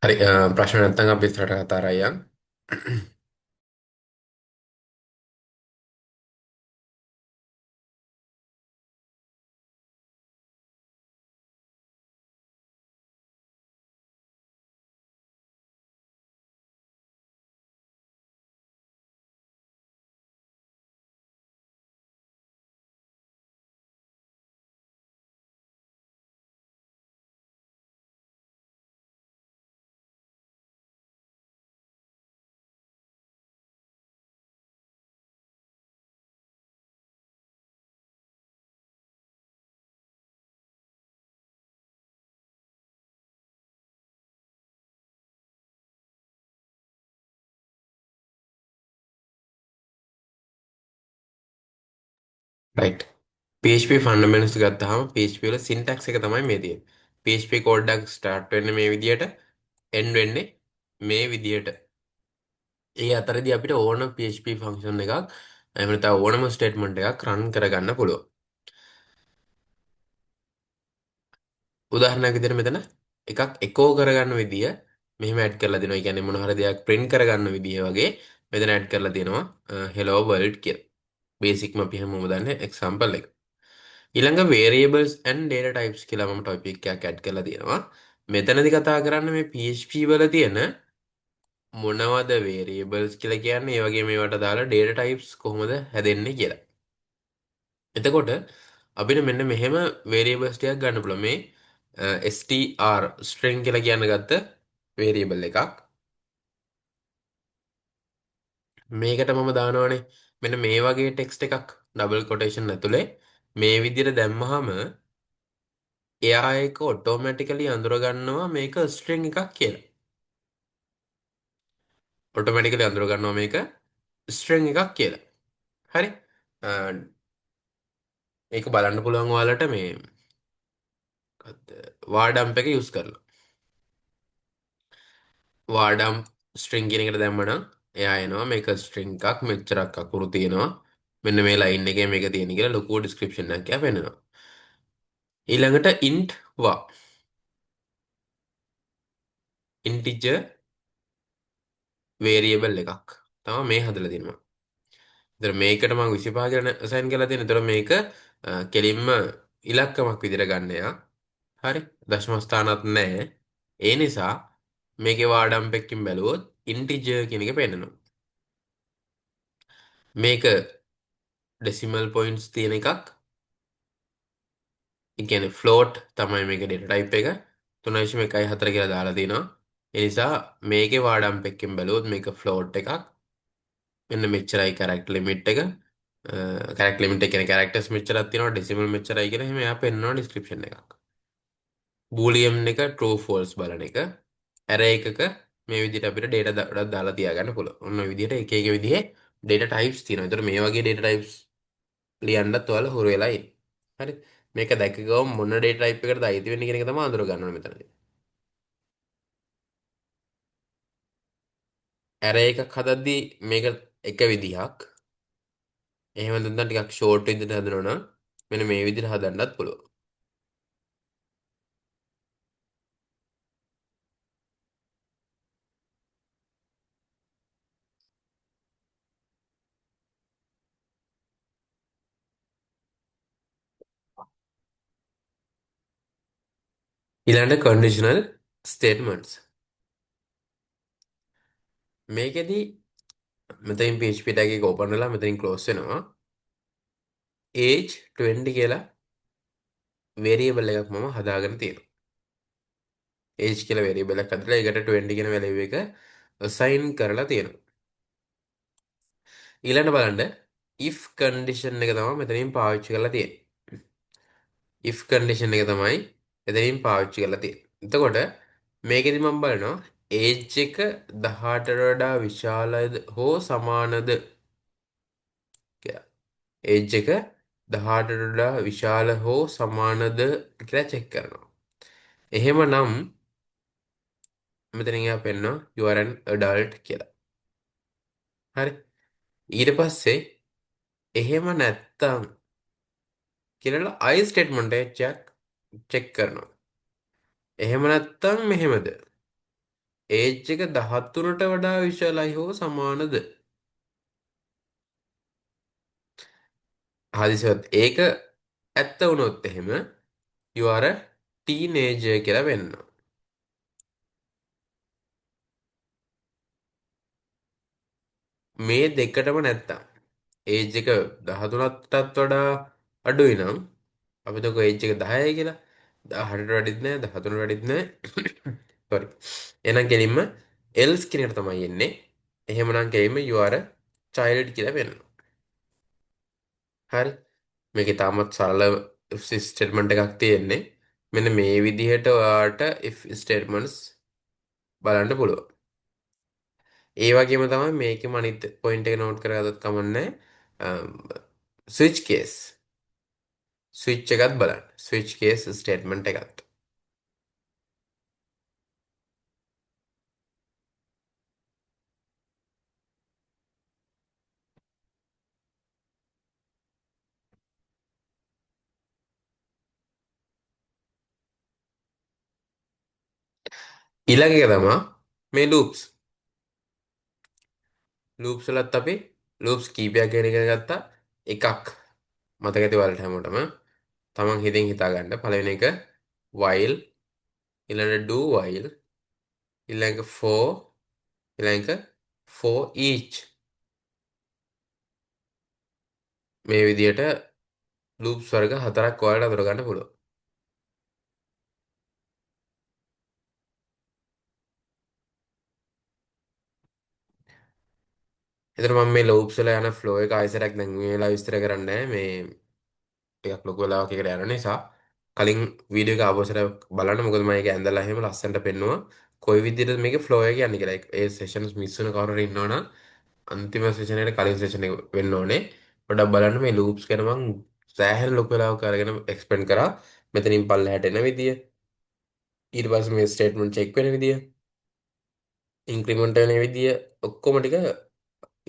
හරි ප්‍රශ්න නැත්නම් අපි ඉස්සරහට කතා කරා. රයිට්. PHP ෆන්ඩමෙන්ටල්ස් ගත්තාම PHP වල සින්ටැක්ස් එක තමයි මේ තියෙන්නේ. PHP කෝඩ් එකක් ස්ටාර්ට් වෙන්නේ මේ විදියට, එන්ඩ් වෙන්නේ මේ විදියට. ඒ අතරදී අපිට ඕන PHP ෆන්ක්ෂන් එකක් එහෙම නැත්නම් ඕනම ස්ටේට්මන්ට් එකක් රන් කරගන්න පුළුවන්. උදාහරණයක් විදිහට මෙතන එකක් එකෝ කරගන්න විදිය මෙහෙම ඇඩ් කරලා දෙනවා. ඒ කියන්නේ මොන හරි දෙයක් print කරගන්න විදිය වගේ මෙතන ඇඩ් කරලා දෙනවා hello world කියලා. බේසික්ම අපි හැමෝම දන්නේ එක්සැම්පල් එක. ඊළඟ variables and data types කියලා මම ටොපික් එකක් ඇඩ් කරලා තියෙනවා. මෙතනදී කතා කරන්නේ මේ PHP වල තියෙන මොනවද variables කියලා කියන්නේ ඒ වගේ මේවට දාලා data types කොහොමද හැදෙන්නේ කියලා. එතකොට අපිට මෙන්න මෙහෙම variables ටිකක් ගන්න පුළුවන්. මේ str string කියලා කියන්න ගත්ත variable එකක්. මේකට මම දානවානේ මෙන්න මේ වගේ text එකක් double quotation ඇතුලේ මේ විදිහට දැම්මහම එයා ඒක ඔටෝමැටිකලි අඳුරගන්නවා මේක string එකක් කියලා. ඔටෝමැටිකලි අඳුරගන්නවා මේක string එකක් කියලා. හරි. අ, මේක බලන්න පුළුවන් ඔයාලට මේ වාඩම්ප් එක යූස් කරලා. වාඩම් ස්ට්‍රිං කියන එකට දැම්මනම් එයා එනවා මේක ස්ට්‍රිං එකක් මෙච්චරක් අකුරු තියෙනවා. මෙන්න මේ ලයින් එකේ මේක තියෙන කියලා ලොකු ඩිස්ක්‍රිප්ෂන් එකක් එයා පෙන්නනවා. ඊළඟට int var integer variable එකක් තමයි මේ හදලා දෙනවා. ඒතර මේකට මම 25 කියලා assign කරලා තියෙනවා. ඒතර මේක කෙලින්ම ඉලක්කමක් විදිහට ගන්න යා. හරි. දශම ස්ථානත් නැහැ. ඒ නිසා මේකේ වාඩම්ප් එකකින් බැලුවොත් integer කියන එක පෙන්නනවා. මේක ඩෙසිමල් පොයින්ට්ස් තියෙන එකක්. ඒ කියන්නේ ෆ්ලෝට් තමයි මේකේ ඩේටා ටයිප් එක 3.1.4 කියලා දාලා තිනවා. ඒ නිසා මේකේ වාඩම් පෙක්කෙන් බැලුවොත් මේක ෆ්ලෝට් එකක්. මෙන්න මෙච්චරයි කැරක්ටර් ලිමිට් එක. කැරක්ටර් ලිමිට් එක කියන්නේ කැරක්ටර්ස් මෙච්චරක් තියෙනවා ඩෙසිමල් මෙච්චරයි කියලා එහෙම එයා පෙන්නනවා ඩිස්ක්‍රිප්ෂන් එකක්. බූලියම් එක true false බලන එක. ඇරේ එකක මේ විදිහට අපිට data ගොඩක් දාලා තියාගන්න පුළුවන්. ඔන්න ඔය විදිහට එක එක විදිහේ data types තියෙනවා. ඒතර මේ වගේ data types ලියන්නත් ඔයාලා හුරු වෙලා ඉන්න. හරි. මේක දැක ගමන් මොන data type එකකටද අයිති වෙන්නේ කියන එක තමයි අඳුර ගන්න ඕනේ මෙතනදී. ඇරේ එකක් හදද්දී මේක එක විදිහක්. එහෙම නැත්නම් ටිකක් ෂෝට් විදිහට හදනවා නම් මෙන්න මේ විදිහට හදන්නත් පුළුවන්. ඊළඟට conditional statements. මේකෙදි මෙතනින් PHP tag එක open වෙලා මෙතනින් close වෙනවා. age 20 කියලා variable එකක් මම හදාගෙන තියෙනවා. age කියලා variable එකක් හදලා ඒකට 20 කියන value එක assign කරලා තියෙනවා. ඊළඟට බලන්න if condition එක තමයි මෙතනින් පාවිච්චි කරලා තියෙන්නේ. if condition එක තමයි මෙතනින් පාවිච්චි කරලා තියෙන්නේ. එතකොට මේකෙදි මම බලනවා age එක 18ට වඩා විශාලද හෝ සමානද කියලා. age එක 18ට වඩා විශාල හෝ සමානද කියලා චෙක් කරනවා. එහෙමනම් මෙතනින් එයා පෙන්නනවා you are an adult කියලා. හරි. ඊට පස්සේ එහෙම නැත්තම් කියලා I ස්ටේට්මන්ට් එක චෙක් කරනවා. එහෙම නැත්තම් මෙහෙමද? ඒජ් එක 13ට වඩා විශාලයි හෝ සමානද? හදිසියවත් ඒක ඇත්ත වුණොත් එහෙම you are a teenager කියලා වෙන්නවා. මේ දෙකටම නැත්තම් ඒජ් එක 13ටත් වඩා අඩුයි නම් අපි දකෝ ඒජ් එක 10යි කියලා 18ට වැඩිත් නෑ 13ට වැඩිත් නෑ sorry එහෙනම් කෙලින්ම else කියන එකට තමයි එන්නේ එහෙමනම් කෙලින්ම you are a child කියලා වෙනවා හරි මේකේ තාමත් සරල if statement එකක් තියෙන්නේ මෙන්න මේ විදිහට ඔයාට if statements බලන්න පුළුවන් ඒ වගේම තමයි මේකෙම අනිත් පොයින්ට් එක නෝට් කරගත්තත් කමන්නේ ස්විච් කේස් ස්විච් එකත් බලන්න ස්විච් කේස් ස්ටේට්මන්ට් එකත් ඊළඟ එක තමයි මේ ලූප්ස් වලත් අපි ලූප්ස් කීපයක් ගැන ඉගෙන ගත්තා එකක් මතක ඇති ඔයාලට හැමෝටම තමන් හිතින් හිතා ගන්න පළවෙනි එක while ඊළඟ do while ඊළඟ for ඊළඟ for each මේ විදිහට ලූප්ස් වර්ග හතරක් ඔයාලට අඳුර ගන්න පුළුවන්. එතන මම මේ ලූප්ස් වල යන ෆ්ලෝ එක ආයෙසරක් දැන් මේ වෙලාව විස්තර කරන්නේ නැහැ. මේ ටිකක් ලොකු වෙලාවක් එකට යන නිසා කලින් වීඩියෝ එක ආපස්සට බලන්න මොකද මම ඒක ඇඳලා එහෙම ලස්සනට පෙන්නුවා කොයි විදිහටද මේකේ ෆ්ලෝ එක යන්නේ කියලා. ඒ සෙෂන්ස් මිස් වෙන කවුරු හරි ඉන්නවනම් අන්තිම සෙෂන් එකට කලින් සෙෂන් එක වෙන්න ඕනේ. පොඩ්ඩක් බලන්න මේ ලූප්ස් ගැන මම සෑහෙන ලොකු වෙලාවක් අරගෙන එක්ස්ප්ලেইন කරා. මෙතනින් පල්ලෙහාට එන විදිය ඊට පස්සේ මේ ස්ටේට්මන්ට් චෙක් වෙන විදිය ඉන්ක්‍රිමන්ට් වෙන විදිය ඔක්කොම ටික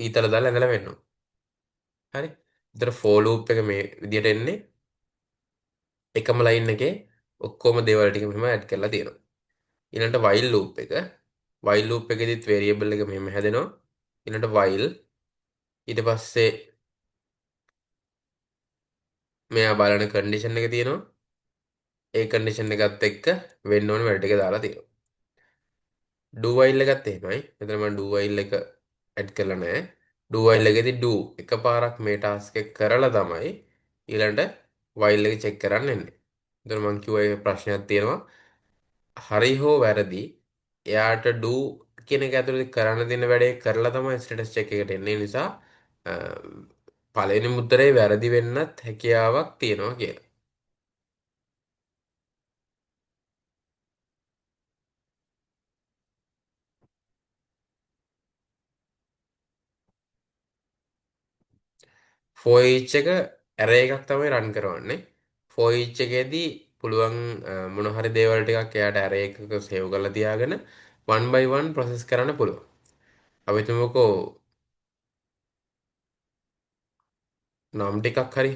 ඊතල දාලා ඇඳලා වෙන්නවා. හරි. ඒතර for loop එක මේ විදියට එන්නේ එකම ලයින් එකේ ඔක්කොම දේවල් ටික මෙහෙම ඇඩ් කරලා තියෙනවා. ඊළඟට while loop එක while loop එකෙදිත් variable එක මෙහෙම හැදෙනවා. ඊළඟට while ඊට පස්සේ මෙයා බලන condition එක තියෙනවා. ඒ condition එකත් එක්ක වෙන්න ඕන වැඩ ටික දාලා තියෙනවා. do while එකත් එහෙමයි. මෙතන මම do while එක ඇඩ් කරලා නැහැ. do while එකේදී do එකපාරක් මේ task එක කරලා තමයි ඊළඟට while එක check කරන්න එන්නේ. එතන මං කිව්වා ඒ ප්‍රශ්නයක් තියෙනවා. හරි හෝ වැරදි එයාට ඩූ කියන එක ඇතුළේ කරන්න දෙන වැඩේ කරලා තමයි ස්ටේටස් චෙක් එකට එන්නේ. ඒ නිසා අ, පළවෙනි මුත්‍රේ වැරදි වෙන්නත් හැකියාවක් තියෙනවා කියලා. for each එක array එකක් තමයි run කරවන්නේ. for each එකේදී පුළුවන් මොන හරි දේවල් ටිකක් එයාට array එකක save කරලා තියාගෙන one by one process කරන්න පුළුවන්. අපි හිතමුකෝ නම් ටිකක් හරි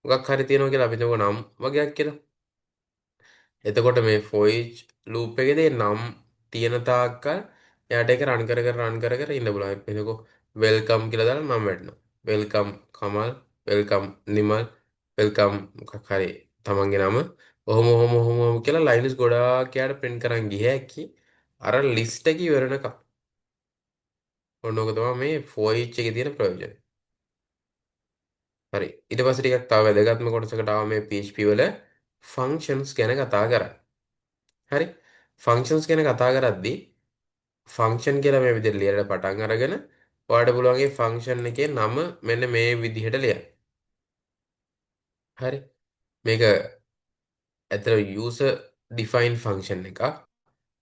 මොකක් හරි තියෙනවා කියලා අපි හිතමුකෝ නම් වගේක් කියලා. එතකොට මේ for each loop එකේදී නම් තියෙන තාක්කල් එයාට ඒක run කර කර ඉන්න පුළුවන්. අපි හිතමුකෝ welcome කියලා දාලා නම් වැටෙනවා. welcome Kamal, welcome Nimal, welcome මොකක් හරි තමන්ගේ නම. ඔහොම කියලා ලයින්ස් ගොඩාක් එයාට print කරන් ගිය හැකි. අර list එක ඉවර වෙනකම්. ඔන්න ඔක තමයි මේ for each එකේ තියෙන ප්‍රයෝජනය. හරි. ඊට පස්සේ ටිකක් තව වැදගත්ම කොටසකට ආව මේ PHP වල functions ගැන කතා කරා. හරි. functions ගැන කතා කරද්දී function කියලා මේ විදිහට ලියලා පටන් අරගෙන ඔයාලට පුළුවන් මේ function එකේ නම මෙන්න මේ විදිහට ලියන්න. හරි. මේක ඇත්තට user define function එකක්.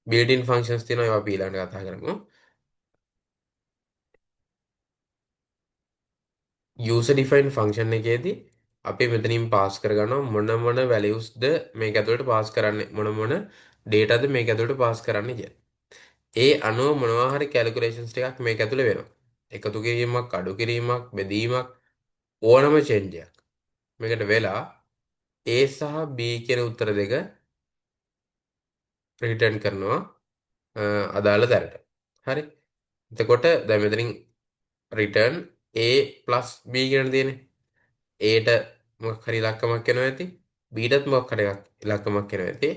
built-in functions තියෙනවා ඒවා අපි ඊළඟට කතා කරමු. user define function එකේදී අපි මෙතනින් පාස් කරගන්නවා මොන valuesද මේක ඇතුළට පාස් කරන්නේ මොන dataද මේක ඇතුළට පාස් කරන්නේ කියලා. ඒ අනුව මොනවා හරි calculations ටිකක් මේක ඇතුළේ වෙනවා. එකතු කිරීමක්, අඩු කිරීමක්, බෙදීමක් ඕනම change එකක්. මේකට වෙලා A සහ B කියන උත්තර දෙක රිටර්න් කරනවා අදාළ දැරට. හරි. එතකොට දැන් මෙතනින් රිටර්න් A B කියන තියෙන්නේ. Aට මොකක් හරි ඉලක්කමක් එනවා ඇති. Bටත් මොකක් හරි ඉලක්කමක් එනවා ඇති.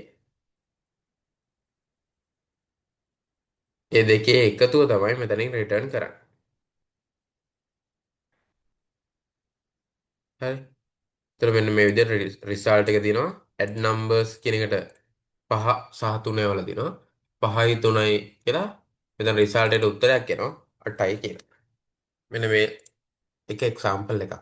ඒ දෙකේ එකතුව තමයි මෙතනින් රිටර්න් කරන්නේ. හරි. එතකොට මෙන්න මේ විදිහට රිසල්ට් එක දිනවා add numbers කියන එකට 5 සහ 3 වල දිනවා 5යි 3යි කියලා මෙතන රිසල්ට් එකට උත්තරයක් එනවා 8යි කියලා. මෙන්න මේ එක එක්සැම්පල් එකක්.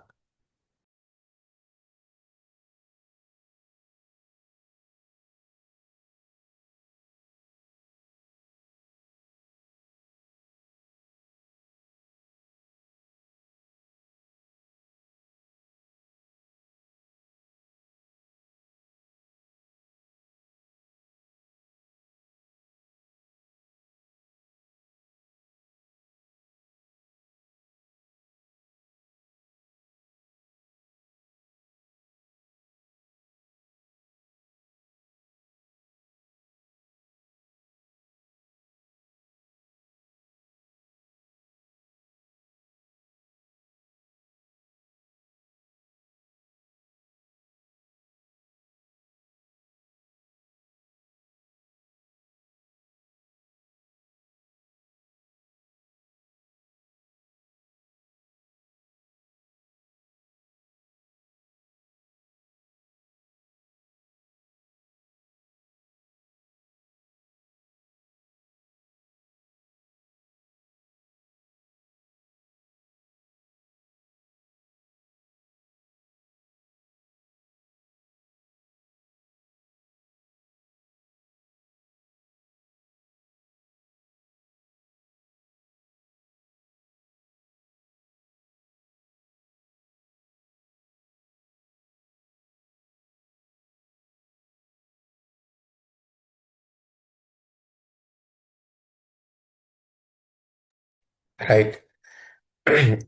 right.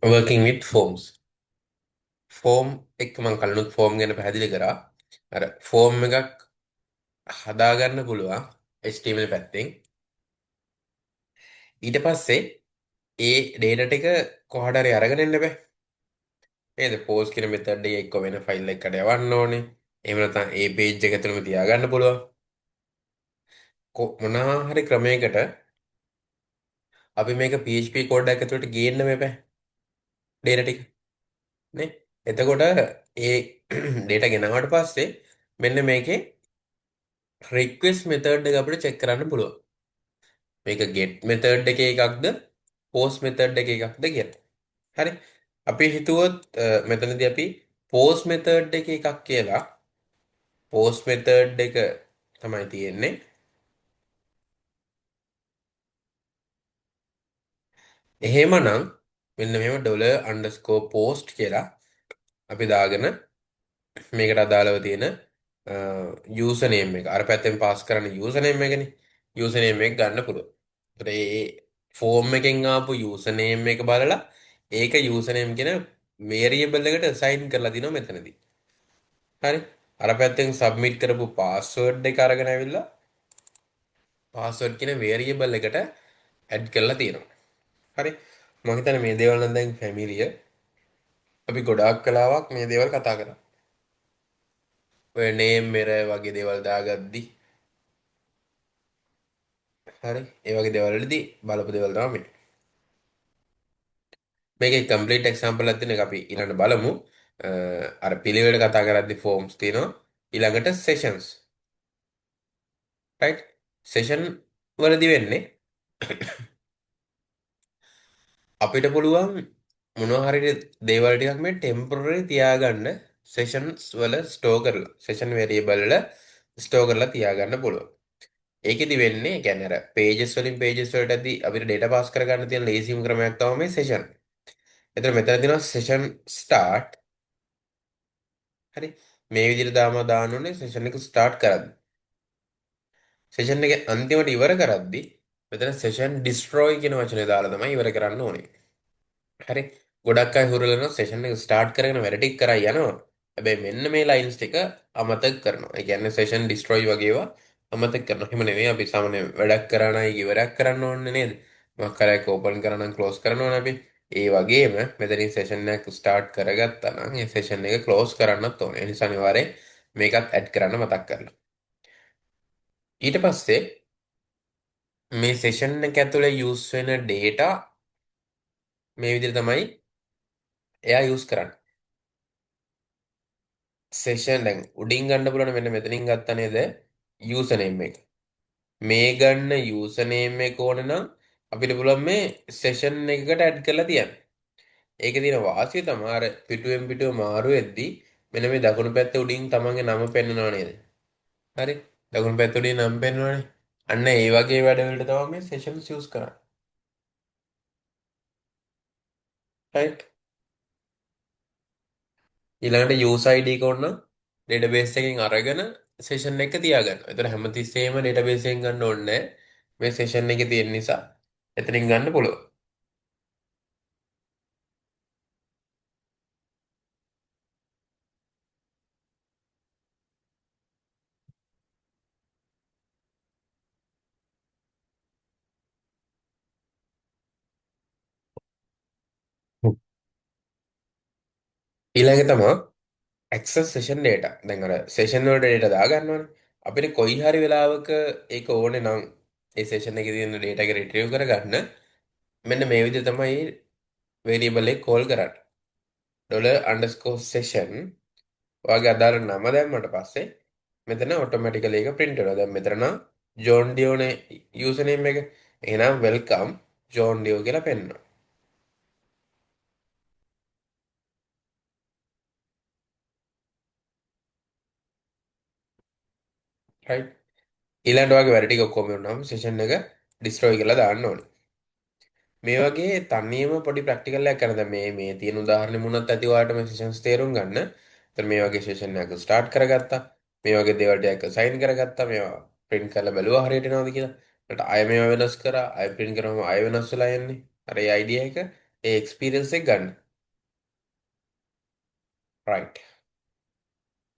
working with forms. Form එක මම කලිනුත් ෆෝම් ගැන පැහැදිලි කරා. අර ෆෝම් එකක් හදාගන්න පුළුවන් HTML පැත්තෙන්. ඊට පස්සේ ඒ data ටික කොහට හරි අරගෙන එන්න බෑ. නේද? post කියන method එක එක්ක වෙන file එකකට යවන්න ඕනේ. එහෙම නැත්නම් ඒ page එක ඇතුළෙම තියාගන්න පුළුවන්. මොනවා හරි ක්‍රමයකට අපි මේක PHP කෝඩ් එකක් ඇතුළට ගේන්න බෑ data ටික. නේ? එතකොට ඒ data ගෙනාවට පස්සේ මෙන්න මේකේ රික්වෙස්ට් මෙතඩ් එක අපිට චෙක් කරන්න පුළුවන්. මේක get මෙතඩ් එකේ එකක්ද post මෙතඩ් එකේ එකක්ද කියලා. හරි. අපි හිතුවොත් මෙතනදී අපි post මෙතඩ් එකේ එකක් කියලා post මෙතඩ් එක තමයි තියෙන්නේ. එහෙමනම් මෙන්න මෙහෙම $_ කියලා අපි දාගෙන මේකට අදාළව තියෙන යූසර් නේම් එක අර පැත්තෙන් පාස් කරන්න යූසර් නේම් එකනේ යූසර් නේම් එක ගන්න පුළුවන්. ඒතර ඒ ෆෝම් එකෙන් ආපු යූසර් නේම් එක බලලා ඒක යූසර් නේම් කියන වේරියබල් එකට assign කරලා දිනවා මෙතනදී. හරි. අර පැත්තෙන් සබ්මිට් කරපු පාස්වර්ඩ් එක අරගෙන ඇවිල්ලා පාස්වර්ඩ් කියන වේරියබල් එකට ඇඩ් කරලා තියෙනවා. හරි. මම හිතන්නේ මේ දේවල් නම් දැන් ෆැමිලියර්. අපි ගොඩාක් කලාවක් මේ දේවල් කතා කරා. ඔය නේම් එරර් වගේ දේවල් දාගද්දි හරි ඒ වගේ දේවල් වලදී බලපු දේවල් තමයි මේ. මේකේ කම්ප්ලීට් එක්සැම්පල් එකක් තියෙන එක අපි ඊළඟට බලමු. අර පිළිවෙලට කතා කරද්දි ෆෝම්ස් තියෙනවා. ඊළඟට සෙෂන්ස්. රයිට්. සෙෂන් වලදී වෙන්නේ අපිට පුළුවන් මොනවා හරි දේවල් ටිකක් මේ ටෙම්පරරි තියාගන්න සෙෂන්ස් වල ස්ටෝර් කරලා සෙෂන් වේරියබල් වල ස්ටෝර් කරලා තියාගන්න පුළුවන්. ඒකෙදි වෙන්නේ ඒ කියන්නේ අර pages වලින් pages වලටදී අපිට data pass කරගන්න තියෙන ලේසිම ක්‍රමයක් තමයි මේ session. එතන මෙතන තියෙනවා session start. හරි. මේ විදිහට දාන්න ඕනේ session එක start කරද්දි. session එක අන්තිමට ඉවර කරද්දි මෙතන session destroy කියන වචනේ දාලා තමයි ඉවර කරන්න ඕනේ. හරි. ගොඩක් අය හුරුලන session එක start කරගෙන වැඩ ටික කරා යනවා. හැබැයි මෙන්න මේ lines ටික අමතක කරනවා. ඒ කියන්නේ session destroy වගේ ඒවා අමතක කරනවා. එහෙම නෙවෙයි අපි සාමාන්‍ය වැඩක් කරා නම් ඒක ඉවරයක් කරන්න ඕනේ නේද? මොකක් කරා එක open කරා නම් close කරනවා නේ අපි. ඒ වගේම මෙතනින් session එක start කරගත්තා නම් ඒ session එක close කරන්නත් ඕනේ. ඒ නිසා අනිවාර්යයෙන් මේකත් add කරන්න මතක් කරලා. ඊට පස්සේ මේ session එක ඇතුලේ use වෙන data මේ විදිහට තමයි එයා use කරන්නේ. සෙෂන් දැන් උඩින් ගන්න පුළුවන් මෙන්න මෙතනින් ගත්තා නේද යූසර් නේම් එක. මේ ගන්න යූසර් නේම් එක ඕන නම් අපිට පුළුවන් මේ සෙෂන් එකකට ඇඩ් කරලා තියන්න. ඒකේ තියෙන වාසිය තමයි අර පිටුවෙන් පිටුව මාරු වෙද්දී මෙන්න මේ දකුණු පැත්තේ උඩින් තමන්ගේ නම පෙන්නනවා නේද? හරි. දකුණු පැත්තේ උඩින් නම පෙන්නනවානේ. අන්න ඒ වගේ වැඩවලට තමයි මේ සෙෂන්ස් යූස් කරන්නේ. රයිට්. ඊළඟට user ID එක ඕන නම් database එකෙන් අරගෙන session එක තියාගන්න. ඒතර හැමතිස්සෙම database එකෙන් ගන්න ඕනේ නැහැ. මේ session එකේ තියෙන නිසා එතනින් ගන්න පුළුවන්. හ්ම්. ඊළඟ තමයි access session data. දැන් අර session වලට data දාගන්නවනේ. අපිට කොයි හරි වෙලාවක ඒක ඕනේ නම් ඒ session එකේ තියෙන data එක retrieve කරගන්න මෙන්න මේ විදිහ තමයි variable එක call කරන්නේ. $_session ඔයාගේ අදාළ නම දැම්මට පස්සේ මෙතන ඔටෝමැටිකලි එක print වෙනවා. දැන් මෙතන නම් ජෝන් ඩියෝනේ යූසර් නේම් එක. එහෙනම් වෙල්කම් ජෝන් ඩියෝ කියලා පෙන්නනවා. right ඊළඟට ඔයාගේ වැඩ ටික ඔක්කොම වුණාම session එක destroy කරලා දාන්න ඕනේ. මේ වගේ තනියම පොඩි ප්‍රැක්ටිකල් එකක් කරන දැන් මේ තියෙන උදාහරණෙ මුණත් ඇති ඔයාලට මේ sessions තේරුම් ගන්න. දැන් මේ වගේ session එකක් start කරගත්තා. මේ වගේ දේවල් ටිකක් assign කරගත්තා. මේවා print කරලා බැලුවා හරියට එනවද කියලා. ඊට ආයෙ මේවා වෙනස් කරා. ආයෙ print කරාම ආයෙ වෙනස් වෙලා යන්නේ. අර ඒ idea එක ඒ experience එක ගන්න. right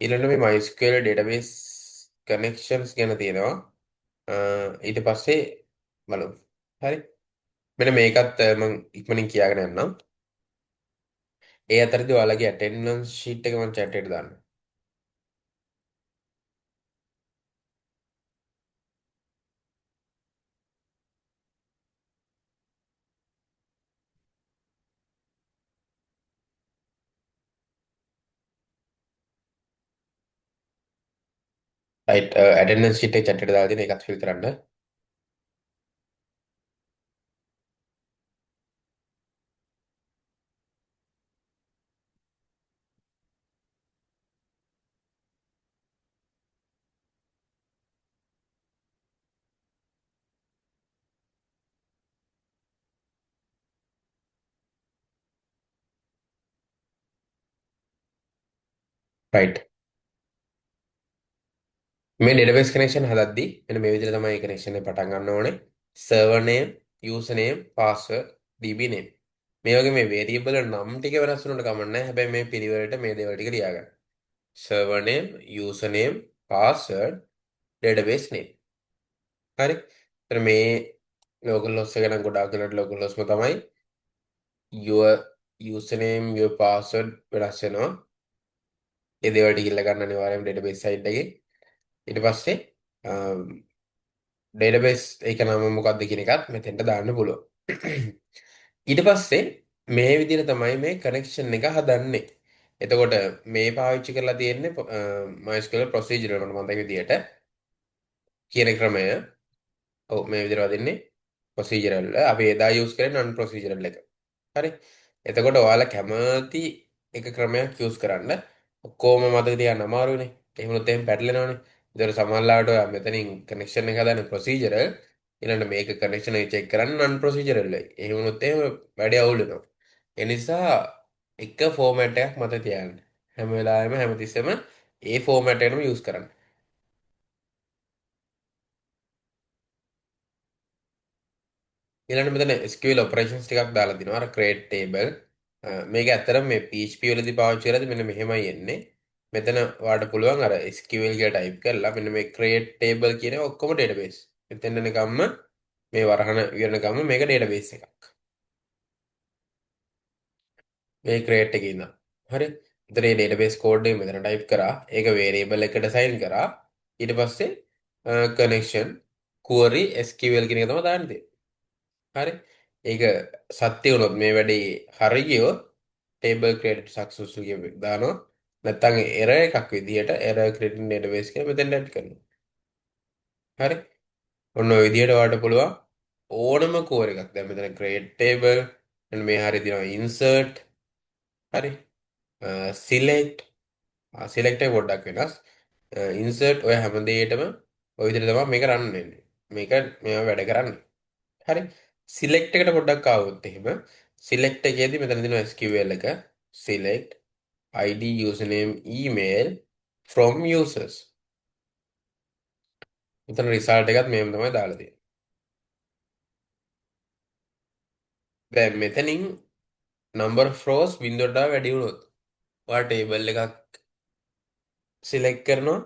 ඊළඟට මේ MySQL database connections ගැන තියෙනවා. ඊට පස්සේ බලමු. හරි. මෙන්න මේකත් මම ඉක්මනින් කියාගෙන යන්නම්. ඒ අතරදී ඔයාලගේ attendance sheet එක මම chat එකට දාන්නම්. රයිට් ඇටෙන්ඩන්ස් ෂීට් එක chat එකට දාලා තියෙන එකත් ෆිල් කරන්න. රයිට්. මේ database connection හදද්දී මෙන්න මේ විදිහට තමයි connection එක පටන් ගන්න ඕනේ. server name, user name, password, db name. මේ වගේ මේ variable නම් ටික වෙනස් වුණාට කමක් නැහැ. හැබැයි මේ පිළිවෙලට මේ දේවල් ටික ලියාගන්න. server name, user name, password, database name. හරි. එතන මේ local host එක නම් ගොඩාක් වෙනට local host ම තමයි. your username, your password වෙනස් වෙනවා. ඒ දේවල් ටික ඉල්ල ගන්න අනිවාර්යයෙන්ම database site එකේ. ඊට පස්සේ database ඒක නම මොකක්ද කියන එකත් මෙතෙන්ට දාන්න පුළුවන්. ඊට පස්සේ මේ විදිහට තමයි මේ කනෙක්ෂන් එක හදන්නේ. එතකොට මේ පාවිච්චි කරලා තියෙන්නේ MySQL procedural මට මතක විදිහට කියන ක්‍රමය. ඔව් මේ විදිහට වදින්නේ procedural. අපි එදා use කරේ non procedural එක. හරි. එතකොට ඔයාලා කැමති එක ක්‍රමයක් යූස් කරන්න. ඔක්කොම මතක තියාගන්න අමාරුනේ. එහෙම වුණොත් එහෙම පැටලෙනවනේ. ඒතර සමහරවිට ඔයා මෙතනින් කනෙක්ෂන් එක හදන්න ප්‍රොසීජරල් ඊළඟට මේක කනෙක්ෂන් එක චෙක් කරන්න non procedural වෙයි. එහෙම වුණොත් එහෙම වැඩේ අවුල් වෙනවා. ඒ නිසා එක ෆෝමැට් එකක් මතක තියාගන්න. හැම වෙලාවෙම හැමතිස්සෙම ඒ ෆෝමැට් එකම යූස් කරන්න. ඊළඟට මෙතන SQL operations ටිකක් දාලා දිනවා. අර create table. මේක ඇත්තටම මේ PHP වලදී පාවිච්චි කරද්දී මෙන්න මෙහෙමයි එන්නේ. මෙතන ඔයාලට පුළුවන් අර SQL කියලා ටයිප් කරලා මෙන්න මේ create table කියන ඒවා ඔක්කොම database. මෙතෙන් එනකම්ම මේ වරහන ඉවරනකම්ම මේක database එකක්. මේ create එකේ ඉඳන්. හරි. ඉතින් මේ database code එක මෙතන ටයිප් කරා. ඒක variable එකට assign කරා. ඊට පස්සේ connection query SQL කියන එක තමයි දාන්න තියෙන්නේ. හරි. ඒක සත්‍ය වුණොත් මේ වැඩේ හරි ගියොත් table created successful කියන එක දානවා. නැත්නම් error එකක් විදියට error creating database කියලා මෙතෙන් ඇඩ් කරනවා. හරි. ඔන්න ඔය විදියට ඔයාලට පුළුවන් ඕනම core එකක්. දැන් මෙතන create table මෙන්න මේ හරිය දිනවා insert හරි. select select එක පොඩ්ඩක් වෙනස්. insert ඔය හැම දෙයකටම ඔය විදිහට තමයි මේක run වෙන්නේ. මේක මේවා වැඩ කරන්නේ. හරි. select එකට පොඩ්ඩක් ආවොත් එහෙම select එකේදී මෙතන දෙනවා SQL එක select ID username email from users. මෙතන result එකත් මෙහෙම තමයි දාලා තියෙන්නේ. දැන් මෙතනින් number of rows බිඳුවට වැඩි වුණොත් ඔයා table එකක් select කරනවා.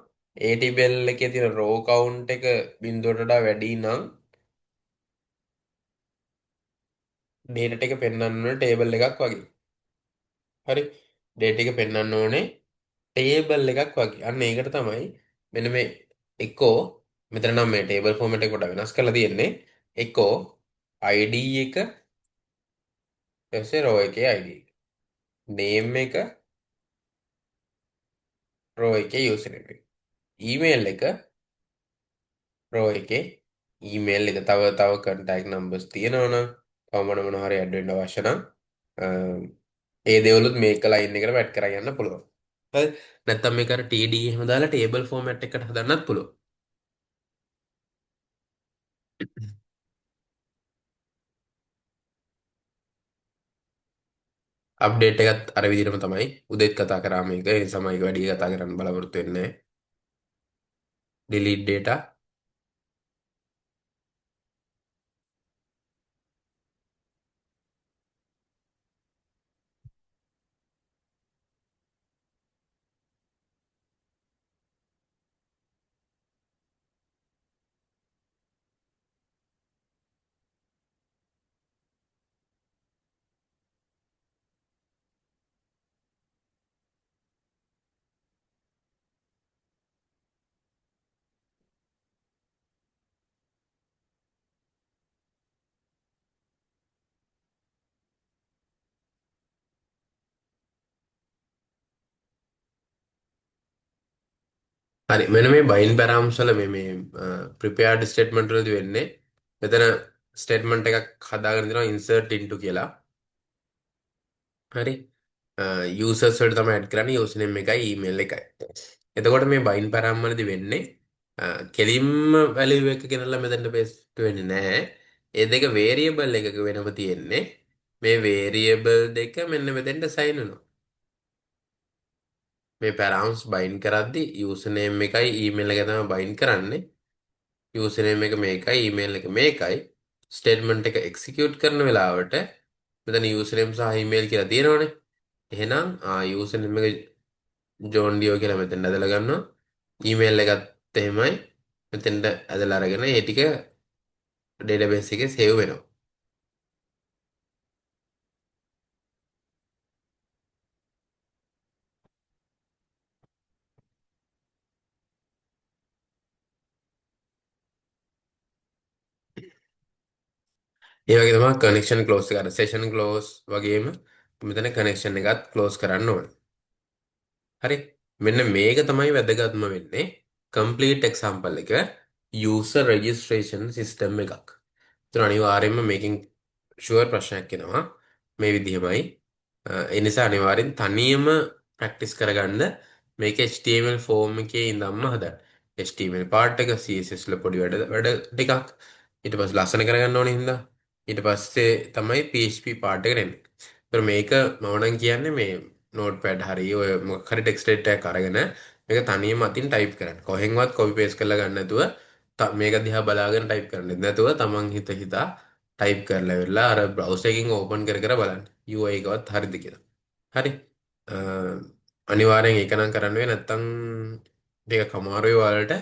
ඒ table එකේ තියෙන row count එක බිඳුවට වඩා වැඩි නම් data ටික පෙන්වන්න ඕනේ table එකක් වගේ. හරි. data ටික පෙන්වන්න ඕනේ table එකක් වගේ. අන්න ඒකට තමයි මෙන්න මේ echo මෙතන නම් මේ table format එක පොඩ්ඩක් වෙනස් කරලා තියෙන්නේ. echo ID එක ඊට පස්සේ row එකේ ID එක. name එක row එකේ username එක. email එක row එකේ email එක තව contact numbers තියෙනවනම් තව මොන හරි add වෙන්න අවශ්‍ය නම් ඒ දේවලුත් මේක line එකට add කරන් යන්න පුළුවන්. හරි. නැත්නම් මේක අර TD එහෙම දාලා table format එකකට හදන්නත් පුළුවන්. අප්ඩේට් එකත් අර විදිහටම තමයි. උදේත් කතා කරා මේක. ඒ නිසා මම ඒක වැඩි කතා කරන්න බලාපොරොත්තු වෙන්නේ නැහැ. delete data හරි මෙන්න මේ බයින් පැරාම්ස් වල මේ ප්‍රිපෙයාර්ඩ් ස්ටේට්මන්ට් වලදී වෙන්නේ මෙතන ස්ටේට්මන්ට් එකක් හදාගෙන දෙනවා insert into කියලා. හරි යූසර්ස් වලට තමයි ඇඩ් කරන්නේ යූසර් නේම් එකයි ඊමේල් එකයි. එතකොට මේ බයින් පැරාම් වලදී වෙන්නේ කෙලින්ම වැලියු එක ගෙනල්ලා මෙතනට පේස්ට් වෙන්නේ නැහැ. ඒ දෙක වේරියබල් එකක වෙනම තියෙන්නේ. මේ වේරියබල් දෙක මෙන්න මෙතෙන්ට සයින් වෙනවා. මේ පැරාම්ස් බයින් කරද්දි යූසර් නේම් එකයි ඊමේල් එක තමයි බයින් කරන්නේ. යූසර් නේම් එක මේකයි ඊමේල් එක මේකයි. ස්ටේට්මන්ට් එක එක්සිකියුට් කරන වෙලාවට මෙතන යූසර් නේම් සහ ඊමේල් කියලා තියෙනවනේ. එහෙනම් යූසර් නේම් එක ජෝන් ඩියෝ කියලා මෙතෙන්ට ඇදලා ගන්නවා. ඊමේල් එකත් එහෙමයි. මෙතෙන්ට ඇදලා අරගෙන ඒ ටික ඩේටාබේස් එකේ සේව් වෙනවා. ඒ වගේ තමයි කනෙක්ෂන් ක්ලෝස් එක. අර සෙෂන් ක්ලෝස් වගේම මෙතන කනෙක්ෂන් එකත් ක්ලෝස් කරන්න ඕනේ. හරි මෙන්න මේක තමයි වැදගත්ම වෙන්නේ complete example එක user registration system එකක්. ඒතර අනිවාර්යයෙන්ම මේකෙන් ෂුවර් ප්‍රශ්නයක් එනවා මේ විදිහමයි. ඒ නිසා අනිවාර්යෙන් තනියම ප්‍රැක්ටිස් කරගන්න මේක HTML ෆෝම් එකේ ඉඳන්ම හදන්න. HTML පාර්ට් එක CSS වල පොඩි වැඩ ටිකක් ඊට පස්සේ ලස්සන කරගන්න ඕනේ හින්දා ඊට පස්සේ තමයි PHP පාර්ට් එකට එන්නේ. ඒතර මේක මම නම් කියන්නේ මේ නෝට්පැඩ් හරි ඔය මොකක් හරි ටෙක්ස්ට් එඩිටර් එකක් අරගෙන මේක තනියම අතින් ටයිප් කරන්න. කොහෙන්වත් කොපි පේස්ට් කරලා ගන්න නැතුව මේක දිහා බලාගෙන ටයිප් කරන්න. නැතුව තමන් හිතා ටයිප් කරලා වෙලා අර බ්‍රවුසර් එකකින් ඕපන් කර කර බලන්න. UI එකවත් හරිද කියලා. හරි. අ, අනිවාර්යෙන් ඒක නම් කරන්න වෙයි නැත්තම් ටිකක් අමාරුයි ඔයාලට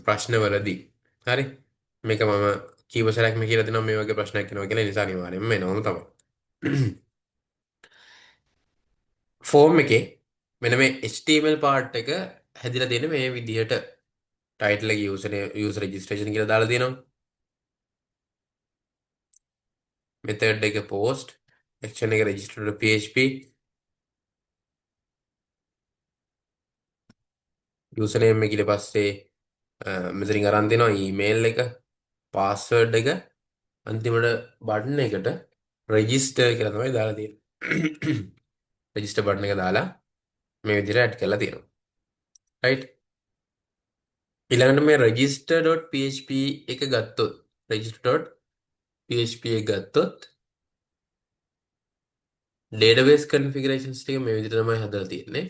ප්‍රශ්නවලදී. හරි. මේක මම කීප සැරයක්ම කියලා දෙනවා මේ වගේ ප්‍රශ්නයක් එනවා කියලා. ඒ නිසා අනිවාර්යෙන්ම එනවම තමයි. ෆෝම් එකේ මෙන්න මේ HTML පාර්ට් එක හැදිලා තියෙන මේ විදිහට ටයිටල් එක යූසර් රෙජිස්ට්‍රේෂන් කියලා දාලා තියෙනවා. මෙතඩ් එක post action එක register PHP යූසර් නේම් එක ඊට පස්සේ මෙතනින් අරන් දෙනවා ඊමේල් එක පාස්වර්ඩ් එක අන්තිමට බටන් එකට රෙජිස්ටර් කියලා තමයි දාලා තියෙන්නේ. රෙජිස්ටර් බටන් එක දාලා මේ විදිහට ඇඩ් කරලා තියෙනවා. right ඊළඟට මේ register.php එක ගත්තොත් register.php එක ගත්තොත් database configurations ටික මේ විදිහට තමයි හදලා තියෙන්නේ.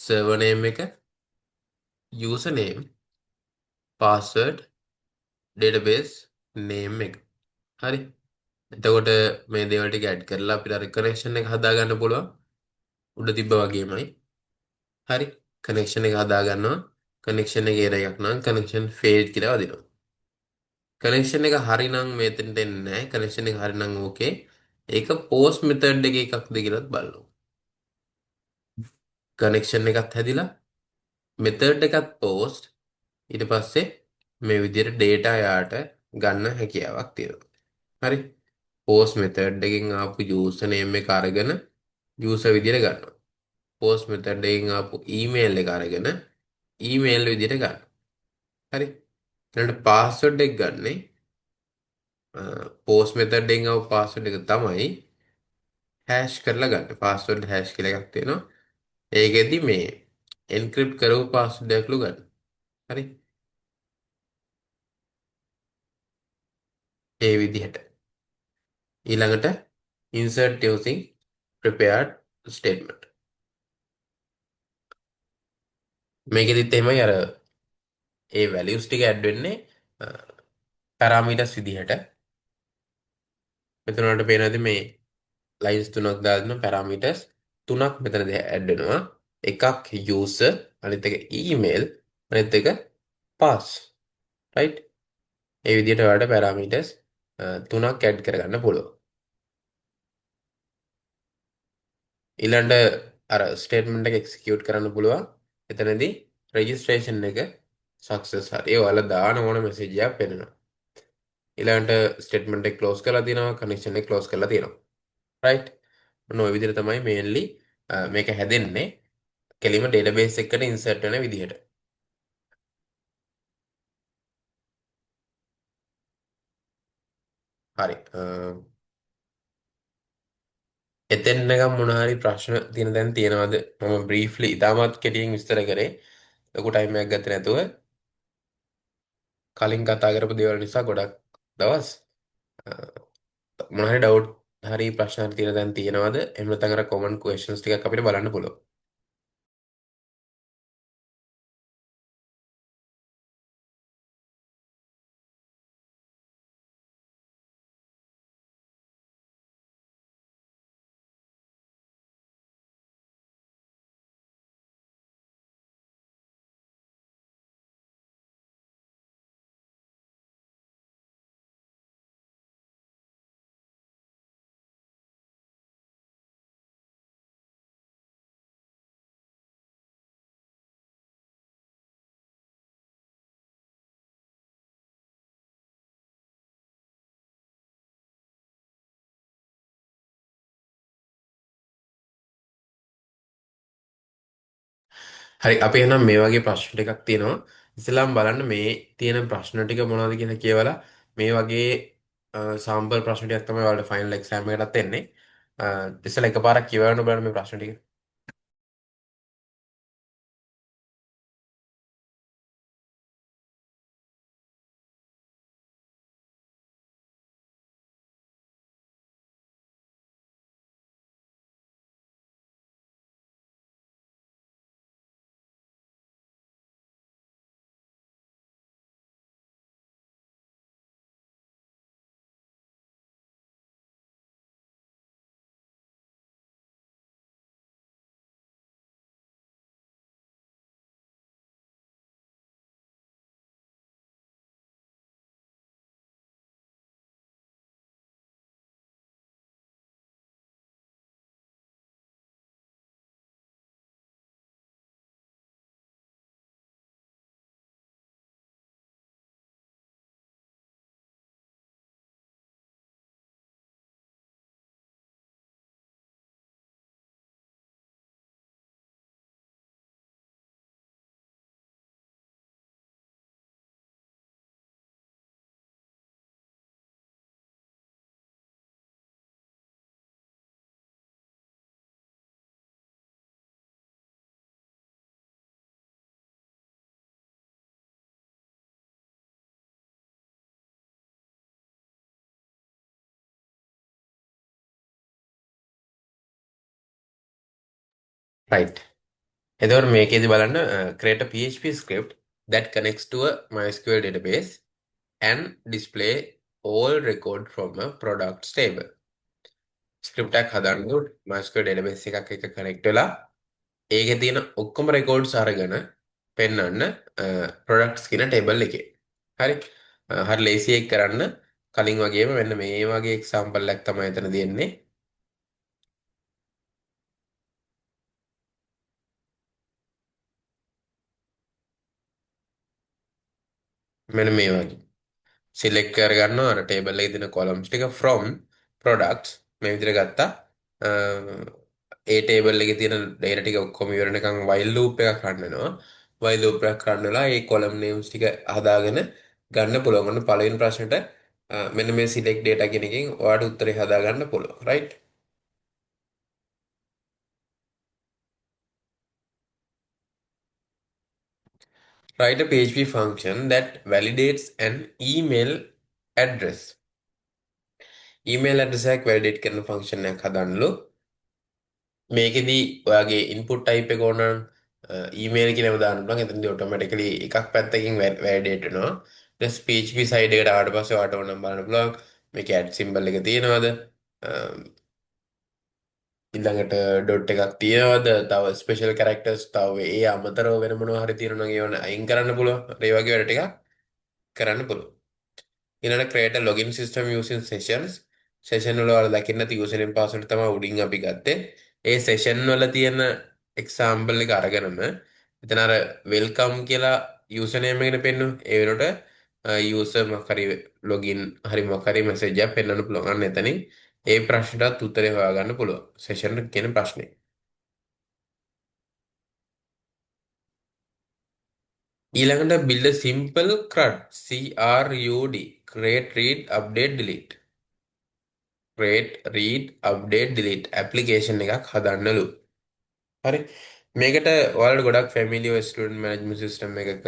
server name එක user name password database name එක. හරි. එතකොට මේ දේවල් ටික ඇඩ් කරලා අපිට අර කනෙක්ෂන් එක හදා ගන්න පුළුවන්. උඩ තිබ්බා වගේමයි. හරි. කනෙක්ෂන් එක හදා ගන්නවා. කනෙක්ෂන් එකේ error එකක් නම් කනෙක්ෂන් failed කියලා වදිනවා. කනෙක්ෂන් එක හරිනම් මෙතෙන්ට එන්නේ නැහැ. කනෙක්ෂන් එක හරිනම් ඕකේ. ඒක post method එකේ එකක්ද කියලාත් බලනවා. කනෙක්ෂන් එකත් හැදිලා method එකත් post ඊට පස්සේ මේ විදිහට data යාට ගන්න හැකියාවක් තියෙනවා. හරි. post method එකෙන් ආපු user name එක අරගෙන user විදිහට ගන්නවා. post method එකෙන් ආපු email එක අරගෙන email විදිහට ගන්නවා. හරි. ඊළඟට password එක ගන්නේ post method එකෙන් ආපු password එක තමයි hash කරලා ගන්න. password hash කියලා එකක් තියෙනවා. ඒකෙදි මේ encrypt කරපු password එකලු ගන්න. හරි. ඒ විදිහට. ඊළඟට insert using prepared statement. මේකෙදිත් එහෙමයි අර ඒ values ටික add වෙන්නේ parameters විදිහට. මෙතන වලට පේනවාද මේ lines තුනක් දාලා දෙන parameters තුනක් මෙතනදී add වෙනවා. එකක් user අනිත් එක email අනිත් එක pass. right? ඒ විදිහට ඔයාලට parameters තුනක් add කරගන්න පුළුවන්. ඊළඟට අර ස්ටේට්මන්ට් එක එක්සිකියුට් කරන්න පුළුවන්. එතනදී registration එක success හරි. ඒ ඔයාලා දාන ඕන message එකක් පෙන්නනවා. ඊළඟට ස්ටේට්මන්ට් එක close කරලා තියෙනවා, connection එක close කරලා තියෙනවා. right? ඔන්න ඔය විදිහට තමයි mainly මේක හැදෙන්නේ. කෙලිම ඩේටාබේස් එකකට ඉන්සර්ට් වෙන විදිහට. හරි. එතෙන් නිකන් මොන හරි ප්‍රශ්න තියෙන දැන් තියෙනවද? මම බ්‍රීෆ්ලි ඉතාමත් කෙටියෙන් විස්තර කරේ. ලොකු ටයිම් එකක් ගත්තේ නැතුව කලින් කතා කරපු දේවල් නිසා ගොඩක් දවස් මොන හරි ඩවුට් හරි ප්‍රශ්න හරි තියෙන දැන් තියෙනවද? එහෙම නැත්නම් අර කොමන් ක්වෙස්චන්ස් ටිකක් අපිට බලන්න පුළුවන්. හරි අපි එහෙනම් මේ වගේ ප්‍රශ්න ටිකක් තියෙනවා. ඉස්සෙල්ලාම බලන්න මේ තියෙන ප්‍රශ්න ටික මොනවද කියලා කියවලා මේ වගේ සාම්පල් ප්‍රශ්න ටිකක් තමයි ඔයාලට ෆයිනල් එක්සෑම් එකටත් එන්නේ. ඉස්සෙල්ලා එකපාරක් කියවන්න බලන්න මේ ප්‍රශ්න ටික. right. එතකොට මේකේදී බලන්න create a PHP script that connects to a MySQL database and display all record from a products table. Script එකක් හදන්න MySQL database එකක් එක්ක connect වෙලා ඒකේ තියෙන ඔක්කොම records අරගෙන පෙන්වන්න products කියන table එකේ. හරි. හරි ලේසි එක කරන්න කලින් වගේම මෙන්න මේ වගේ example එකක් තමයි එතන දෙන්නේ. මෙන්න මේ වගේ. සිලෙක්ට් කරගන්නවා අර ටේබල් එකේ තියෙන columns ටික from products මේ විදිහට ගත්තා. අ, ඒ ටේබල් එකේ තියෙන data ටික ඔක්කොම ඉවරනකම් while loop එකක් රන් වෙනවා. while loop එකක් රන් වෙලා ඒ column names ටික හදාගෙන ගන්න පුළුවන්. ඔන්න පළවෙනි ප්‍රශ්නෙට මෙන්න මේ select data කියන එකෙන් ඔයාලට උත්තරේ හදා ගන්න පුළුවන්. right? Write a PHP function that validates an email address. email address එකක් validate කරන function එකක් හදන්නලු. මේකෙදී ඔයාගේ ඉන්පුට් ටයිප් එක ඕන නම් ඊමේල් කියලාම දාන්න පුළුවන්. එතනදී ඔටෝමැටිකලි එකක් පැත්තකින් වැලිඩේට් වෙනවා. ඊට PHP සයිඩ් එකට ආවට පස්සේ ඔයාට ඕන නම් බලන්න පුළුවන් මේකේ ඇඩ් සිම්බල් එක තියෙනවද? ඊළඟට ඩොට් එකක් තියෙනවද? තව ස්පෙෂල් කැරක්ටර්ස් තව ඒ අමතරව වෙන මොනවා හරි තියෙනවා නම් ඒවන අයින් කරන්න පුළුවන්. ඒ වගේ වැඩ ටිකක් කරන්න පුළුවන්. ඊළඟට create a login system using sessions. session වල ඔයාලා දකින්න නැති username password තමයි උඩින් අපි ගත්තේ. ඒ session වල තියෙන example එක අරගෙනම එතන අර welcome කියලා username එකනේ පෙන්වන්නේ. ඒ වෙනකොට user මොකක් හරි login හරි මොකක් හරි message එකක් පෙන්වන්න පුළුවන්. අන්න එතනින් ඒ ප්‍රශ්නටත් උත්තරේ හොයාගන්න පුළුවන්. session එක කියන ප්‍රශ්නේ. ඊළඟට build a simple CRUD create read update delete create read update delete application එකක් හදන්නලු. හරි. මේකට ඔයාලට ගොඩක් ෆැමිලියර් ස්ටුඩන්ට් මැනේජ්මන්ට් සිස්ටම් එකක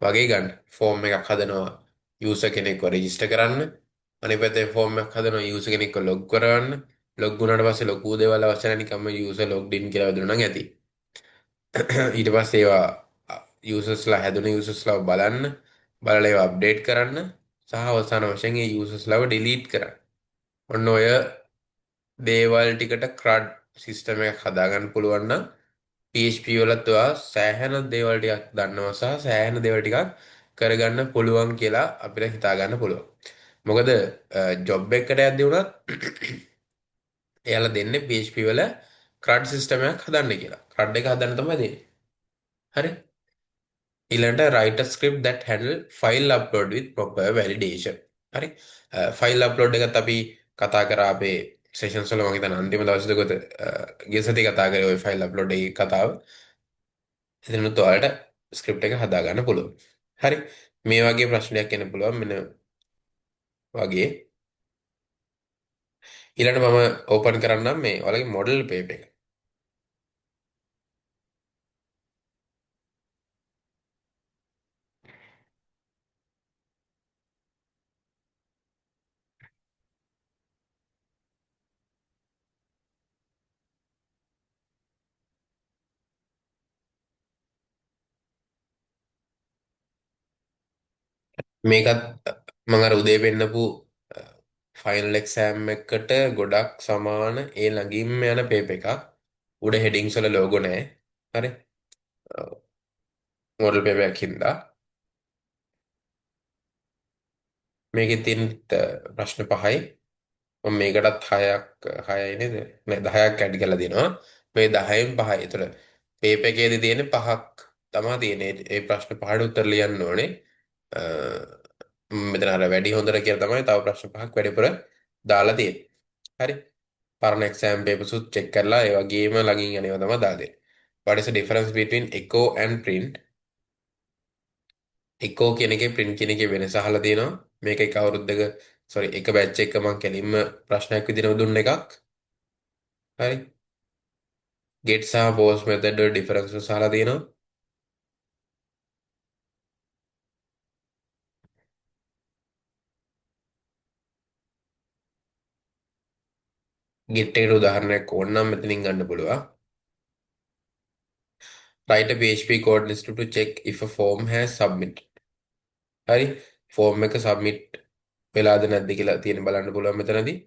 වගේ ගන්න ෆෝම් එකක් හදනවා යූසර් කෙනෙක්ව රෙජිස්ටර් කරන්න. අනිත් පැත්තේ ෆෝම් එකක් හදනවා යූසර් කෙනෙක්ව ලොග් කරවන්න. ලොග් වුණාට පස්සේ ලොකු දේවල් අවශ්‍ය නැහැ නිකම්ම යූසර් ලොග්ඩ් ඉන් කියලා දුන්නා නම් ඇති. ඊට පස්සේ ඒවා යූසර්ස්ලා හැදුන යූසර්ස්ලා බලන්න බලලා ඒවා අප්ඩේට් කරන්න සහ අවසාන වශයෙන් ඒ යූසර්ස්ලාව ඩිලීට් කරන්න. ඔන්න ඔය දේවල් ටිකට CRUD සිස්ටම් එකක් හදාගන්න පුළුවන් නම් PHP වලත් ඔයා සෑහෙන දේවල් ටිකක් දන්නවා සහ සෑහෙන දේවල් ටිකක් කරගන්න පුළුවන් කියලා අපිට හිතා ගන්න පුළුවන්. මොකද ජොබ් එකකට යද්දී වුණත් එයාලා දෙන්නේ PHP වල CRUD සිස්ටම් එකක් හදන්න කියලා. CRUD එක හදන්න තමයි දෙන්නේ. හරි. ඊළඟට write a script that handle file upload with proper validation. හරි. ෆයිල් අප්ලෝඩ් එකත් අපි කතා කරා අපේ සෙෂන්ස් වල මම හිතන අන්තිම දවස් දෙකක ගිය සතියේ කතා කරේ ওই ෆයිල් අප්ලෝඩ් එකේ කතාව. එතනත් ඔයාලට ස්ක්‍රිප්ට් එක හදා ගන්න පුළුවන්. හරි. මේ වගේ ප්‍රශ්නයක් එන්න පුළුවන් මෙන්න වගේ. ඊළඟට මම ඕපන් කරන්නම් මේ ඔයාලගේ මොඩල් පේප් එක. මේකත් මම අර උදේ පෙන්නපු ෆයිනල් එක්සෑම් එකට ගොඩක් සමාන ඒ ළඟින්ම යන පේප් එකක්. උඩ හෙඩින්ග්ස් වල ලෝගෝ නැහැ. හරි. මොඩල් පේප් එකක් හින්දා මේකේ තියෙන ප්‍රශ්න පහයි. මම මේකටත් 6යි නේද? නෑ 10ක් ඇඩ් කරලා දෙනවා. මේ 10න් 5යි. ඒතර පේපර් එකේදී තියෙන 5ක් තමයි තියෙන්නේ. ඒ ප්‍රශ්න පහට උත්තර ලියන්න ඕනේ. අ, මෙතන අර වැඩි හොඳට කියලා තමයි තව ප්‍රශ්න 5ක් වැඩිපුර දාලා තියෙන්නේ. හරි. පරණ එක්සෑම් පේපර්ස් උත් චෙක් කරලා ඒ වගේම ළඟින් යන ඒවා තමයි දාලා දෙන්නේ. What is the difference between echo and print? echo කියන එකේ print කියන එකේ වෙනස අහලා තියෙනවා. මේක එක අවුරුද්දක එක බැච් එක මම කෙලින්ම ප්‍රශ්නයක් විදිහට දුන්න එකක්. හරි. get සහ post method වල differences අහලා තියෙනවා. get එකට උදාහරණයක් ඕන නම් මෙතනින් ගන්න පුළුවන්. write a PHP code list to check if a form has submitted. හරි. ෆෝම් එක සබ්මිට් වෙලාද නැද්ද කියලා තියෙන බලන්න පුළුවන් මෙතනදී.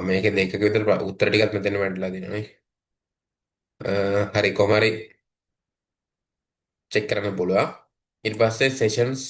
මේකේ දෙකක විතර උත්තර ටිකක් මෙතන වැටලා දෙනවා නේ. හරි කොහම හරි චෙක් කරන්න පුළුවන්. ඊට පස්සේ sessions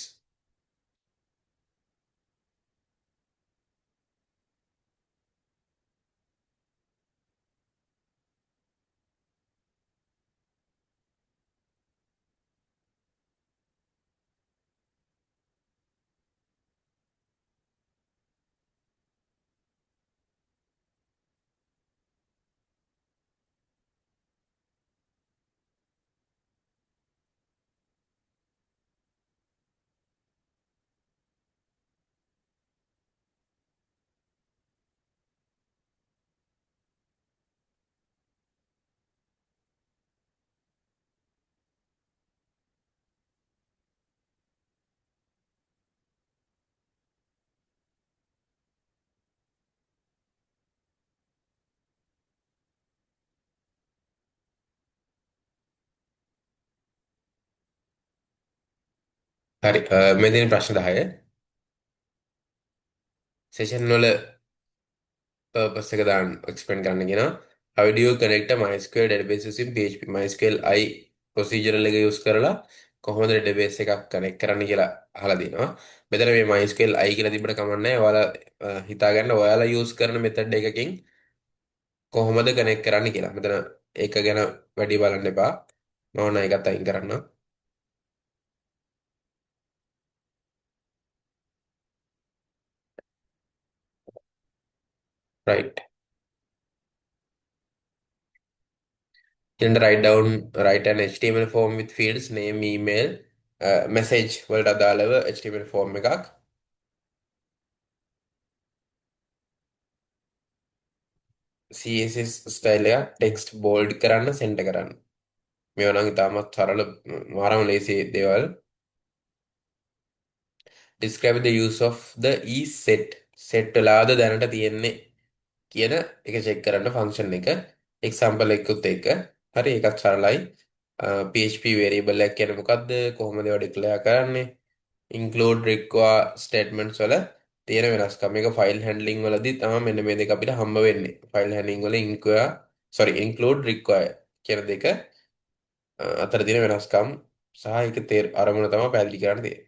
හරි මේ දෙන ප්‍රශ්න 10 සෙෂන් වල purpose එක දාන්න එක්ස්ප්ලেইন කරන්න කියනවා. How do you connect a MySQL database using PHP? MySQL I procedural එක use කරලා කොහොමද database එකක් connect කරන්න කියලා අහලා දිනවා. මෙතන මේ MySQL I කියලා තිබ්බට කමක් නැහැ. ඔයාලා හිතාගන්න ඔයාලා use කරන method එකකින් කොහොමද connect කරන්න කියලා. මෙතන ඒක ගැන වැඩි බලන්න එපා. මම නම් ඒකත් අයින් කරන්නම්. right. Write an HTML form with fields name, email, message වලට අදාළව HTML form එකක්. CSS style එකක් text bold කරන්න center කරන්න. මේවා නම් ඉතාමත් සරල මාරම ලේසි දේවල්. Describe the use of the is set. set වෙලාද දැනට තියෙන්නේ කියන එක check කරන්න function එක. example එකකුත් එක්ක. හරි ඒකත් සරලයි. PHP variable එකක් කියන්නේ මොකද්ද? කොහොමද ඒවා declare කරන්නේ? include require statements වල තියෙන වෙනස්කම්. මේක file handling වලදී තමයි මෙන්න මේ දෙක අපිට හම්බ වෙන්නේ. file handling වල include require කියන දෙක අතර තියෙන වෙනස්කම් සහ ඒක අරමුණ තමයි පැහැදිලි කරන්න තියෙන්නේ.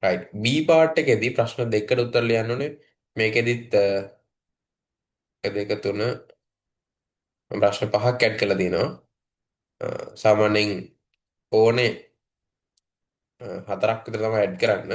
right B part එකේදී ප්‍රශ්න දෙකකට උත්තර ලියන්න ඕනේ. මේකෙදිත් එක දෙක තුන ප්‍රශ්න පහක් ඇඩ් කරලා දිනවා. සාමාන්‍යයෙන් ඕනේ හතරක් විතර තමයි ඇඩ් කරන්න.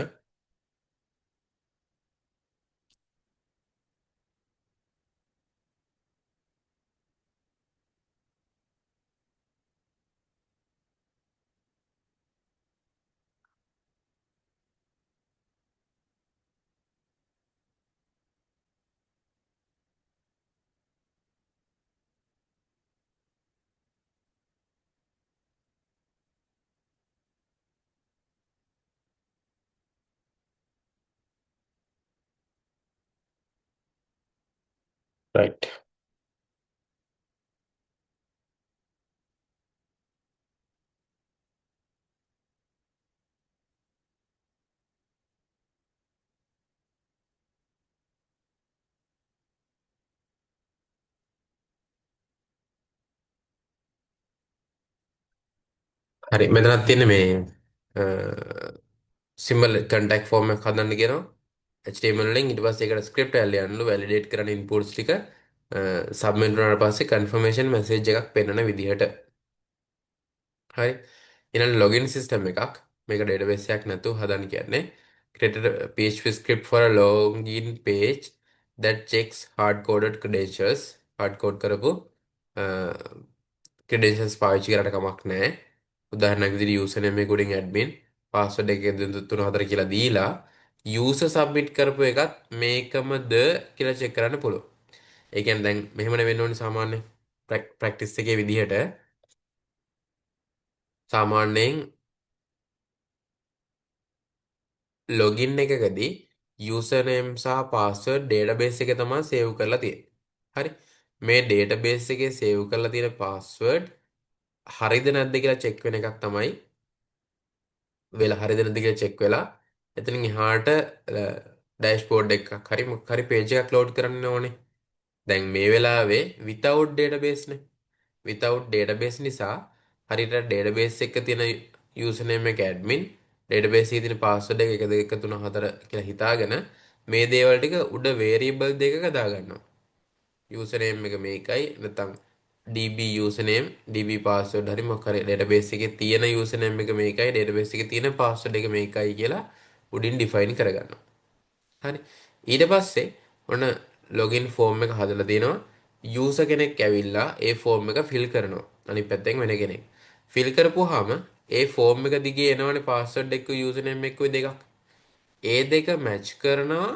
right හරි මෙතනත් තියෙන්නේ මේ සිම්බල් contact form එක හදන්න කියනවා. HTML වලින් ඊට පස්සේ ඒකට script එකක් ලියන්නලු validate කරන inputs ටික submit වුණාට පස්සේ confirmation message එකක් පෙන්වන විදිහට. හරි. ඊළඟ login system එකක්. මේක database එකක් නැතුව හදන්න කියන්නේ. created a PHP script for a login page that checks hard-coded credentials. hard code කරපු credentials පාවිච්චි කරලා කමක් නැහැ. උදාහරණයක් විදිහට username එක උඩින් admin password එක 2 3 4 කියලා දීලා user submit කරපු එකත් මේකමද කියලා check කරන්න පුළුවන්. ඒ කියන්නේ දැන් මෙහෙමනේ වෙන්න ඕනේ සාමාන්‍ය practice එකේ විදිහට සාමාන්‍යයෙන් ලොගින් එකකදී username සහ password database එකේ තමයි save කරලා තියෙන්නේ. හරි. මේ database එකේ save කරලා තියෙන password හරිද නැද්ද කියලා check වෙන එකක් තමයි වෙලා හරිද නැද්ද කියලා check වෙලා එතනින් එහාට dashboard එකක් හරි මොකක් හරි page එකක් load කරන්න ඕනේ. දැන් මේ වෙලාවේ without database නේ. without database නිසා හරියට database එකක තියෙන username එක admin database එකේ තියෙන password එක 1 2 3 4 කියලා හිතාගෙන මේ දේවල් ටික උඩ variable දෙකක දාගන්නවා. username එක මේකයි නැත්නම් db username db password හරි මොකක් හරි database එකේ තියෙන username එක මේකයි database එකේ තියෙන password එක මේකයි කියලා උඩින් define කරගන්නවා. හරි. ඊට පස්සේ ඔන්න login form එක හදලා තිනවා. user කෙනෙක් ඇවිල්ලා ඒ form එක fill කරනවා. අනිත් පැත්තෙන් වෙන කෙනෙක්. fill කරපුවාම ඒ form එක දිගේ එනවනේ password එක්ක username එක්ක දෙකක්. ඒ දෙක match කරනවා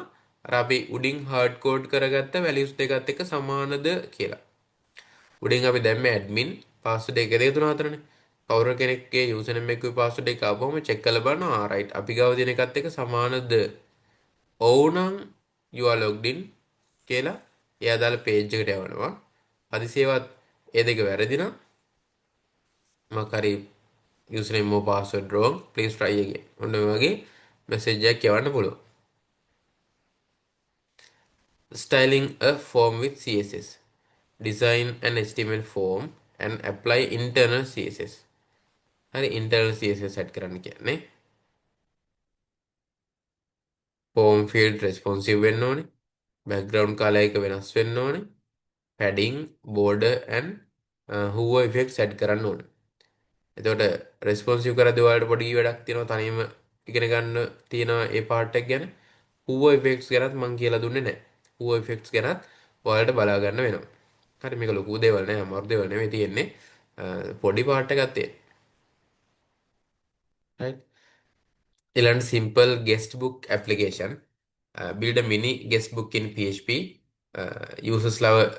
අර අපි උඩින් hard code කරගත්ත values දෙකත් එක්ක සමානද කියලා. උඩින් අපි දැම්මේ admin password 1 2 3 4නේ. කවුරු කෙනෙක්ගේ username එකේ password එක ආවම check කරලා බලනවා. right අපි ගාව තියෙන එකත් එක්ක සමානද? ඔව් නම් you are logged in කියලා එයා දාලා page එකට යවනවා. හදිසියවත් ඒ දෙක වැරදි නම් මොකක් හරි username or password wrong please try again. ඔන්න ඔය වගේ message එකක් යවන්න පුළුවන්. Styling a form with CSS. Design an HTML form and apply internal CSS. හරි internal CSS set කරන්න කියන්නේ form field responsive වෙන්න ඕනේ. background color එක වෙනස් වෙන්න ඕනේ. padding, border and hoover effect set කරන්න ඕනේ. එතකොට responsive කරද්දී ඔයාලට පොඩි වැඩක් තියෙනවා තනියම ඉගෙන ගන්න තියෙන ඒ part එක ගැන. hoover effects ගැනත් මම කියලා දුන්නේ නැහැ. හුව ඉෆෙක්ට්ස් ගැනත් ඔයාලට බලා ගන්න වෙනවා. හරි මේක ලොකු දේවල් නෑ අමාරු දේවල් නෙවෙයි තියෙන්නේ. පොඩි පාර්ට් එකක් තියෙන්නේ. right. ඊළඟ simple guest book application. Build a mini guest book in PHP. users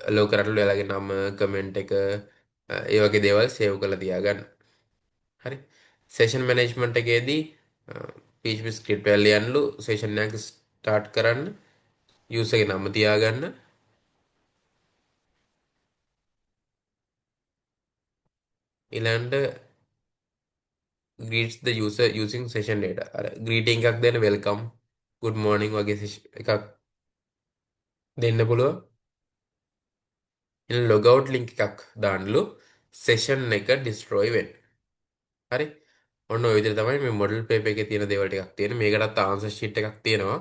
allow කරලා ඔයාලගේ නම කමෙන්ට් එක ඒ වගේ දේවල් සේව් කරලා තියාගන්න. හරි. session management එකේදී PHP script එක ලියන්නලු session එක start කරන්න user ගේ නම තියාගන්න ඊළඟට greets the user using session data. අර greeting එකක් දෙන්න welcome good morning වගේ එකක් දෙන්න පුළුවන්. ඊළඟ logout link එකක් දාන්නලු session එක destroy වෙන්න. හරි. ඔන්න ඔය විදිහට තමයි මේ model paper එකේ තියෙන දේවල් ටිකක් තියෙන්නේ. මේකටත් answer sheet එකක් තියෙනවා.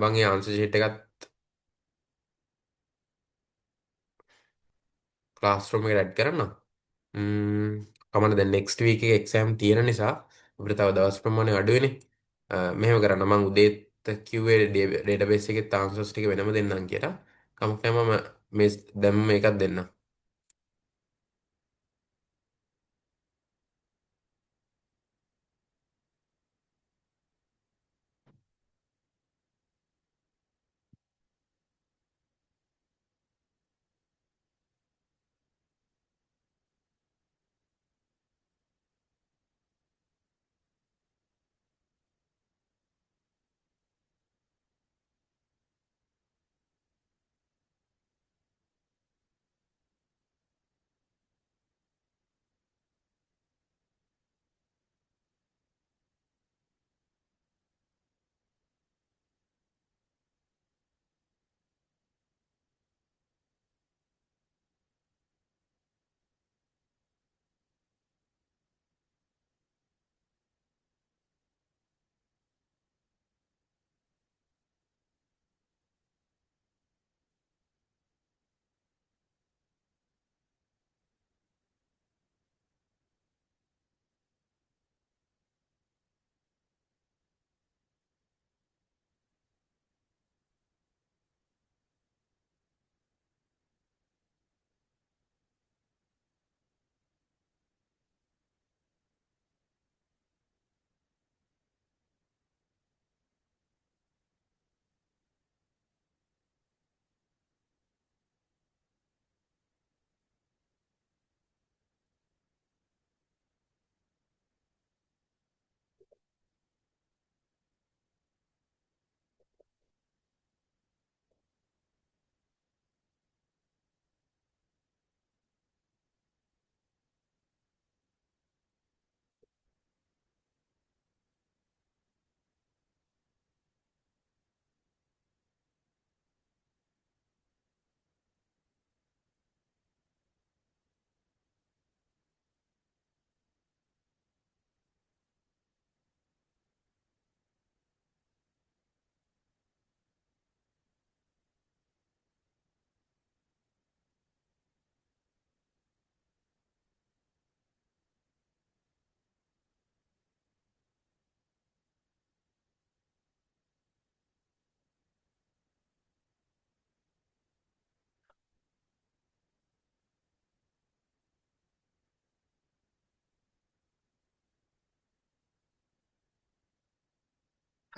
මම ඒ answer sheet එකත් classroom එකට add කරන්නම්. කමන්න දැන් next week එකේ exam තියෙන නිසා අපිට තව දවස් ප්‍රමාණය අඩුයිනේ. මෙහෙම කරන්න මම උදේත් කිව්වේ database එකේ answers ටික වෙනම දෙන්නම් කියලා. කමක් නැහැ මම මේ දැන් මේකත් දෙන්නම්.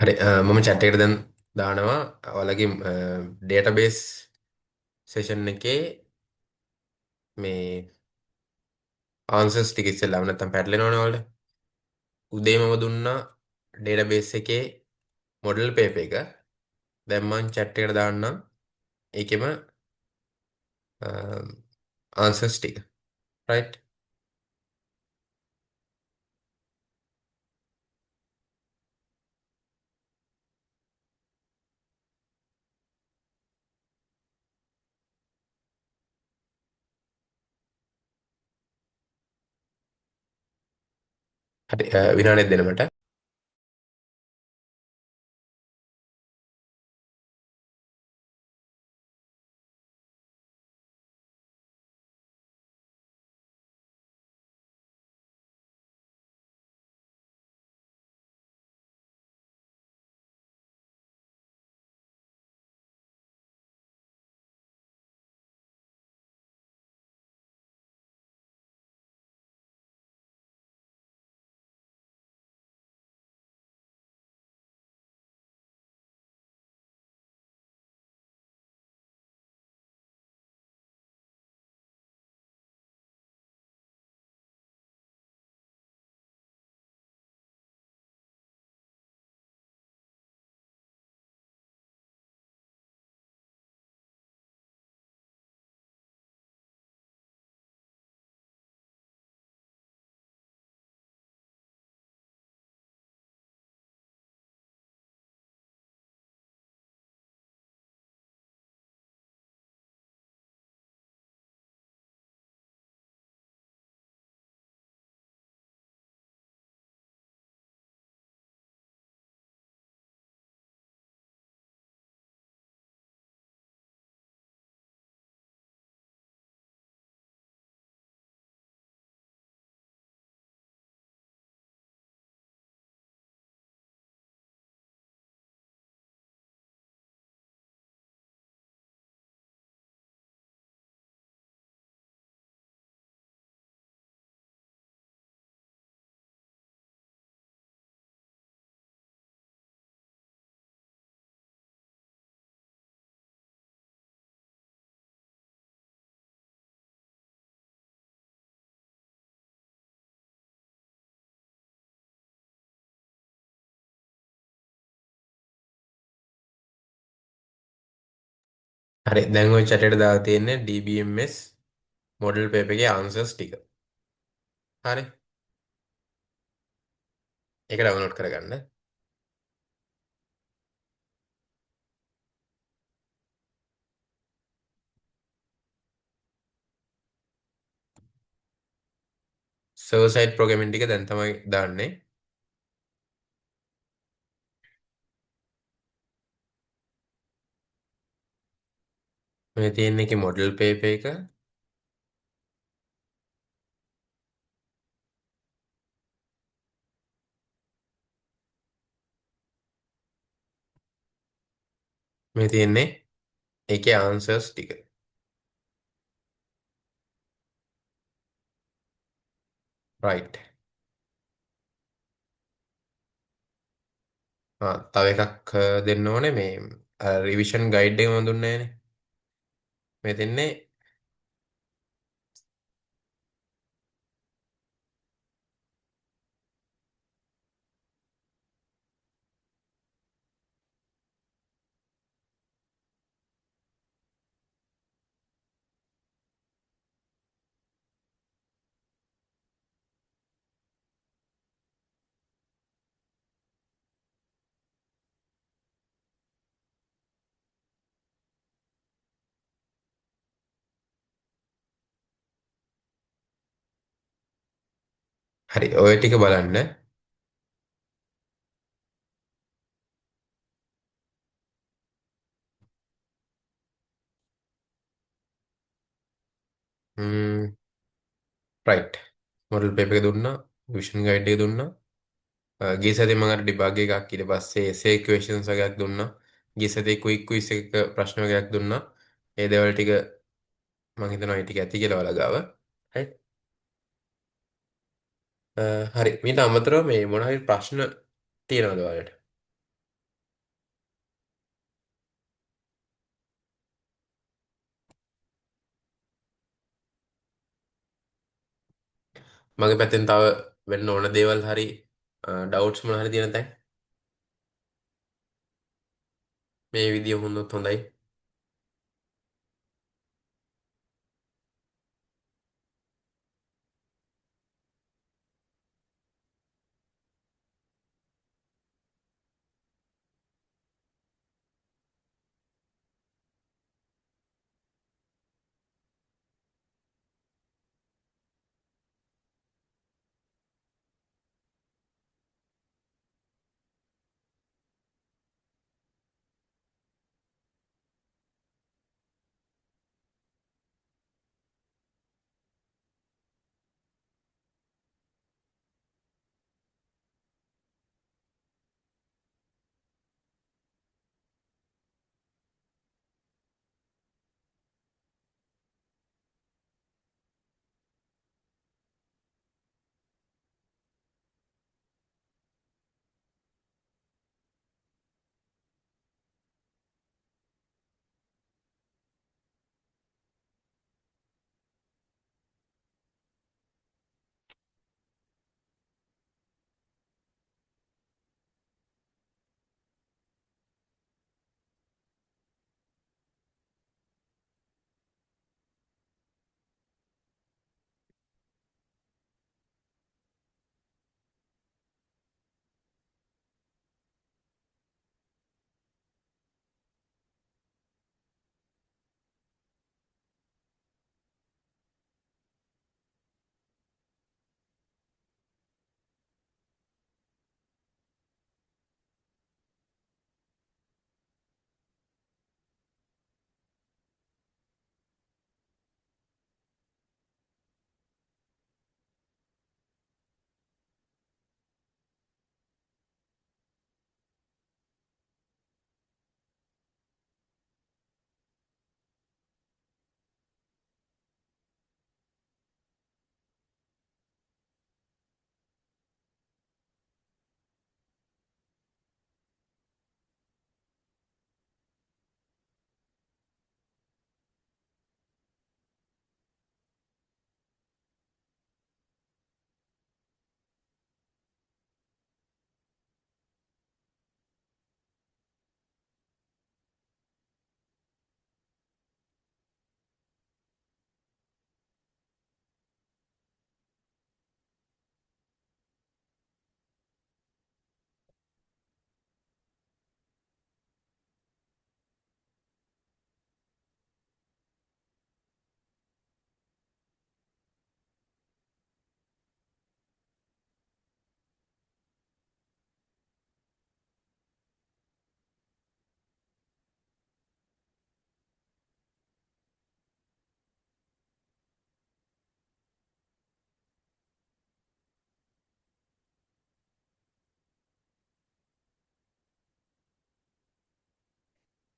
හරි මම chat එකට දැන් දානවා ඔයාලගේ database session එකේ මේ answers ටික ඉස්සෙල්ලාම නැත්තම් පැටලෙනවනේ ඔයාලට. උදේ මම දුන්නා database එකේ model paper එක. දැන් මම chat එකට දාන්නම්. ඒකෙම answers ටික. right. හරි විනාඩියක් දෙන්න මට. හරි දැන් ওই chat එකට දාලා තියෙන්නේ DBMS මොඩල් පේපර් එකේ ආන්සර්ස් ටික. හරි. ඒක ඩවුන්ලෝඩ් කරගන්න. සර්වර් සයිඩ් ප්‍රෝග්‍රෑමින් ටික දැන් තමයි දාන්නේ. මේ තියෙන එකේ මොඩල් පේපර් එක. මේ තියෙන්නේ ඒකේ ආන්සර්ස් ටික. රයිට්. තව එකක් දෙන්න ඕනේ මේ රිවිෂන් ගයිඩ් එක මම දුන්නේ නැහනේ. මේ දෙන්නේ හරි ඔය ටික බලන්න. රයිට්. මොඩල් පේපර් එක දුන්නා. රිවිෂන් ගයිඩ් එක දුන්නා. ගිය සතියේ මම අර ඩිබග් එකක් ඊට පස්සේ එසේ ඉක්වේෂන්ස් වගේක් දුන්නා. ගිය සතියේ ක්වික් ක්විස් එක ප්‍රශ්න වගේක් දුන්නා. ඒ දේවල් ටික මම හිතනවා ඒ ටික ඇති කියලා ඔයාලා ගාව. හරි. හරි. මීට අමතරව මේ මොන හරි ප්‍රශ්න තියෙනවද ඔයාලට? මගේ පැත්තෙන් තව වෙන්න ඕන දේවල් හරි ඩවුට්ස් මොන හරි තියෙන තැන් මේ විදිය වුණොත් හොඳයි.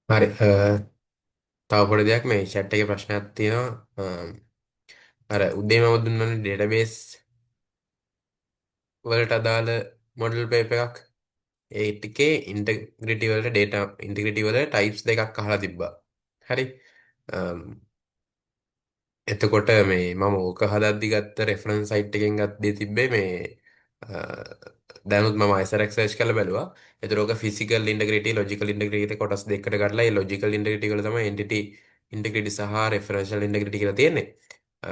හරි. තව පොඩි දෙයක් මේ chat එකේ ප්‍රශ්නයක් තියෙනවා. අර උදේ මම දුන්නනේ database වලට අදාළ මොඩල් පේපර් එකක්. ඒ ටිකේ ඉන්ටග්‍රිටි වලට data ඉන්ටග්‍රිටි වල types දෙකක් අහලා තිබ්බා. හරි. අම්, එතකොට මේ මම ඕක හදද්දි ගත්ත රෙෆරන්ස් සයිට් එකෙන් ගත් දේ තිබ්බේ මේ අ, දැනුත් මම ISRX සර්ච් කරලා බැලුවා. ඒතර ඕක ෆිසිකල් ඉන්ටග්‍රිටි ලොජිකල් ඉන්ටග්‍රිටි කොටස් දෙකකට කඩලා ඒ ලොජිකල් ඉන්ටග්‍රිටි වල තමයි එන්ටිටි ඉන්ටග්‍රිටි සහ රෙෆරන්ෂල් ඉන්ටග්‍රිටි කියලා තියෙන්නේ. අ,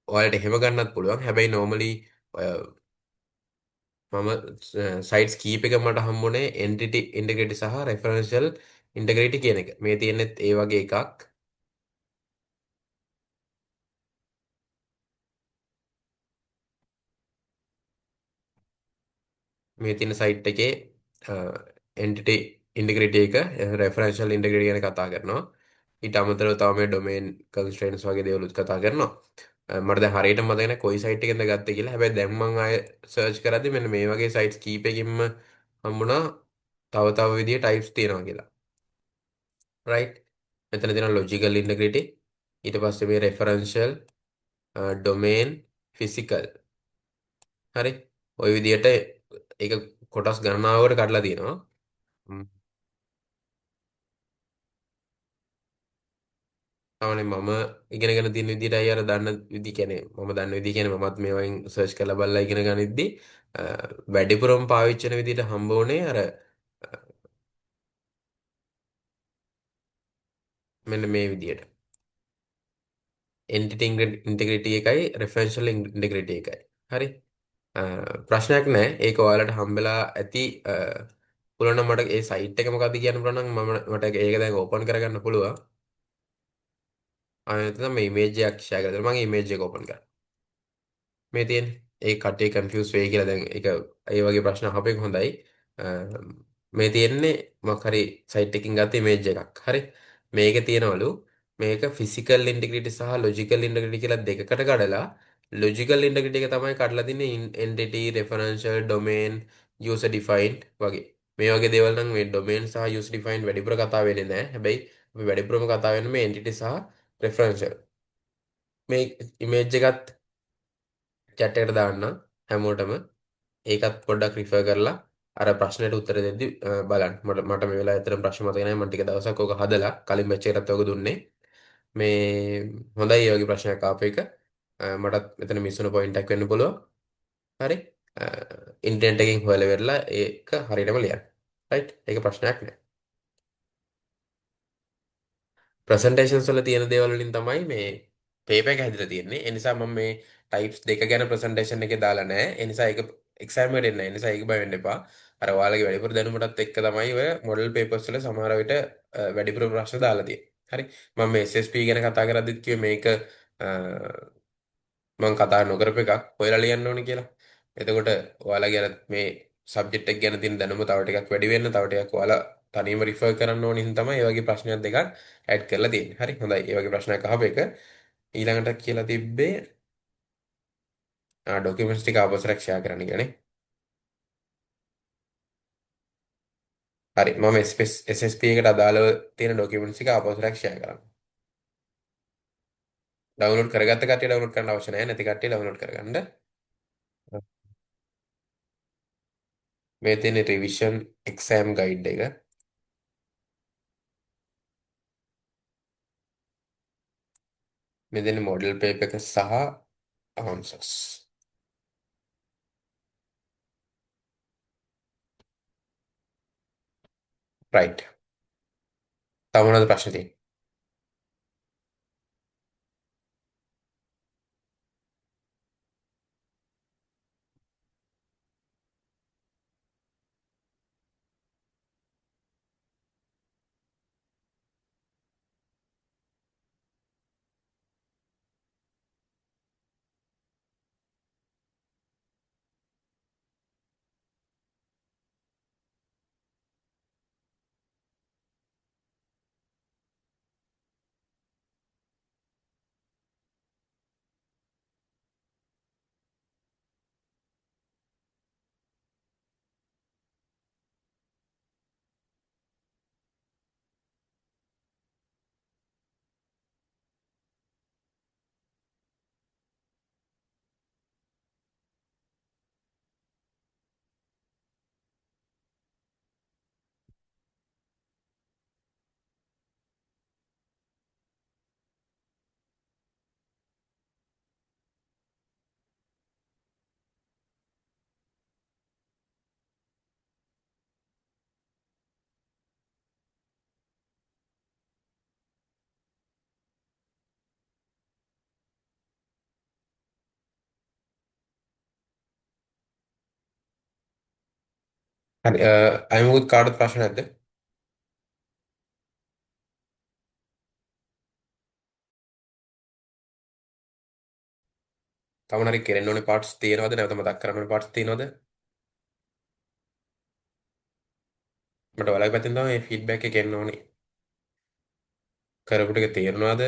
ඔයාලට එහෙම ගන්නත් පුළුවන්. හැබැයි normally මම සයිට්ස් කීපයක මට හම්බුනේ එන්ටිටි ඉන්ටග්‍රිටි සහ රෙෆරන්ෂල් ඉන්ටග්‍රිටි කියන එක. මේ තියෙන්නේ ඒ වගේ එකක්. මේ තියෙන සයිට් එකේ එන්ටිටි ඉන්ටිග්‍රිටි එක රෙෆරන්ෂල් ඉන්ටිග්‍රිටි ගැන කතා කරනවා. ඊට අමතරව තව මේ ඩොමේන් කන්ස්ට්‍රේන්ට්ස් වගේ දේවලුත් කතා කරනවා. මට දැන් හරියට මතක නැහැ කොයි සයිට් එකෙන්ද ගත්තේ කියලා. හැබැයි දැන් මම ආයෙ සර්ච් කරද්දි මෙන්න මේ වගේ සයිට්ස් කීපයකින්ම හම්බුණා තව විදිහේ ටයිප්ස් තියෙනවා කියලා. රයිට්. මෙතන තියෙනවා ලොජිකල් ඉන්ටිග්‍රිටි. ඊට පස්සේ මේ රෙෆරන්ෂල් ඩොමේන් ෆිසිකල්. හරි. ওই විදිහට ඒක කොටස් ගණනාවකට කඩලා තියෙනවා. ම්, තමනේ මම ඉගෙනගෙන තියෙන විදිහට අය අර දන්න විදි කියන්නේ මම දන්න විදි කියන්නේ මමත් මේවායින් සර්ච් කරලා බලලා ඉගෙන ගනිද්දි අ, වැඩිපුරම පාවිච්චි කරන විදිහට හම්බ වුණේ අර මෙන්න මේ විදිහට එන්ටිටි ඉන්ටිග්‍රිටි එකයි රෙෆරන්ෂල් ඉන්ටිග්‍රිටි එකයි. හරි. අ, ප්‍රශ්නයක් නැහැ. ඒක ඔයාලට හම්බෙලා ඇති පුළුවන් නම් මට ඒ සයිට් එක මොකක්ද කියන්න පුළුවන් නම් මට ඒක දැන් ඕපන් කරගන්න පුළුවන්. නැත්නම් මේ ඉමේජ් එකක් ෂෙයා කරලා මම ඉමේජ් එක ඕපන් කරා. මේ තියෙන්නේ ඒ කට්ටිය කන්ෆියුස් වෙයි කියලා දැන් ඒක ඒ වගේ ප්‍රශ්න අහපෙක හොඳයි. මේ තියෙන්නේ මොකක් හරි සයිට් එකකින් ගත්ත ඉමේජ් එකක්. හරි. මේකේ තියෙනවලු මේක ෆිසිකල් ඉන්ටිග්‍රිටි සහ ලොජිකල් ඉන්ටිග්‍රිටි කියලා දෙකකට කඩලා ලොජිකල් ඉන්ටිග්‍රිටි එක තමයි කඩලා තින්නේ එන්ටිටි රෙෆරන්ෂල් ඩොමේන් යූසර් ඩිෆයින්ඩ් වගේ. මේ වගේ දේවල් නම් මේ ඩොමේන් සහ යූසර් ඩිෆයින්ඩ් වැඩිපුර කතා වෙන්නේ නැහැ. හැබැයි අපි වැඩිපුරම කතා වෙන්නේ මේ එන්ටිටි සහ රෙෆරන්ෂල්. මේ ඉමේජ් එකත් chat එකට දාන්න හැමෝටම ඒකත් පොඩ්ඩක් රිෆර් කරලා අර ප්‍රශ්නෙට උත්තර දෙද්දි බලන්න. මට මේ වෙලාවේ ඇත්තටම ප්‍රශ්න මතක නැහැ. මම ටික දවසක් ඕක හදලා කලින් බැච් එකටත් ඕක දුන්නේ. මේ හොඳයි ඒ වගේ ප්‍රශ්නයක් ආපු එක. මටත් මෙතන මිස් වුණ පොයින්ට් එකක් වෙන්න පුළුවන්. හරි. ඉන්ටර්නෙට් එකෙන් හොයලා වෙරලා ඒක හරියටම ලියන්න. රයිට්. ඒක ප්‍රශ්නයක් නෑ. ප්‍රසන්ටේෂන්ස් වල තියෙන දේවල් වලින් තමයි මේ පේපර් එක හැදිලා තියෙන්නේ. ඒ නිසා මම මේ ටයිප්ස් දෙක ගැන ප්‍රසන්ටේෂන් එකේ දාලා නැහැ. ඒ නිසා ඒක එක්සෑම් එකට එන්නේ නැහැ. ඒ නිසා ඒක බය වෙන්න එපා. අර ඔයාලගේ වැඩිපුර දැනුමටත් එක්ක තමයි ඔය මොඩල් පේපර්ස් වල සමහර විට වැඩිපුර ප්‍රශ්න දාලා තියෙන්නේ. හරි. මම මේ SSP ගැන කතා කරද්දිත් කිව්වේ මේක මම කතා නොකරපු එකක් හොයලා ලියන්න ඕනේ කියලා. එතකොට ඔයාලගේ අර මේ සබ්ජෙක්ට් එක ගැන තියෙන දැනුම තව ටිකක් වැඩි වෙන්න තව ටිකක් ඔයාලා තනියම රිෆර් කරන්න ඕන හින්දා තමයි මේ වගේ ප්‍රශ්නයක් දෙකක් ඇඩ් කරලා තියෙන්නේ. හරි හොඳයි. මේ වගේ ප්‍රශ්නයක් අහපු එක ඊළඟට කියලා තිබ්බේ ඩොකියුමන්ට්ස් ටික ආපස්සට ෂෙයා කරන්න කියන්නේ. හරි මම SSP එකට අදාළව තියෙන ඩොකියුමන්ට්ස් ටික ආපස්සට ෂෙයා කරන්න. ඩවුන්ලෝඩ් කරගත්ත කට්ටිය ඩවුන්ලෝඩ් කරන්න අවශ්‍ය නැහැ. නැති කට්ටිය ඩවුන්ලෝඩ් කරගන්න. මේ තියෙන රිවිෂන් එක්සෑම් ගයිඩ් එක. මේ දෙන්නේ මොඩල් පේපර් එක සහ ආන්සර්ස්. රයිට්. තව මොනවද ප්‍රශ්න තියෙන්නේ? හරි අයිමුත් කාටත් ප්‍රශ්න නැද්ද? තව මොනාරි කෙරෙන්න ඕනේ පාර්ට්ස් තියෙනවද? නැවත මතක් කරන්න ඕනේ පාර්ට්ස් තියෙනවද? මට ඔයාලගේ පැත්තෙන් තමයි මේ ෆීඩ්බැක් එක එන්න ඕනේ. කරපු ටික තේරුණාද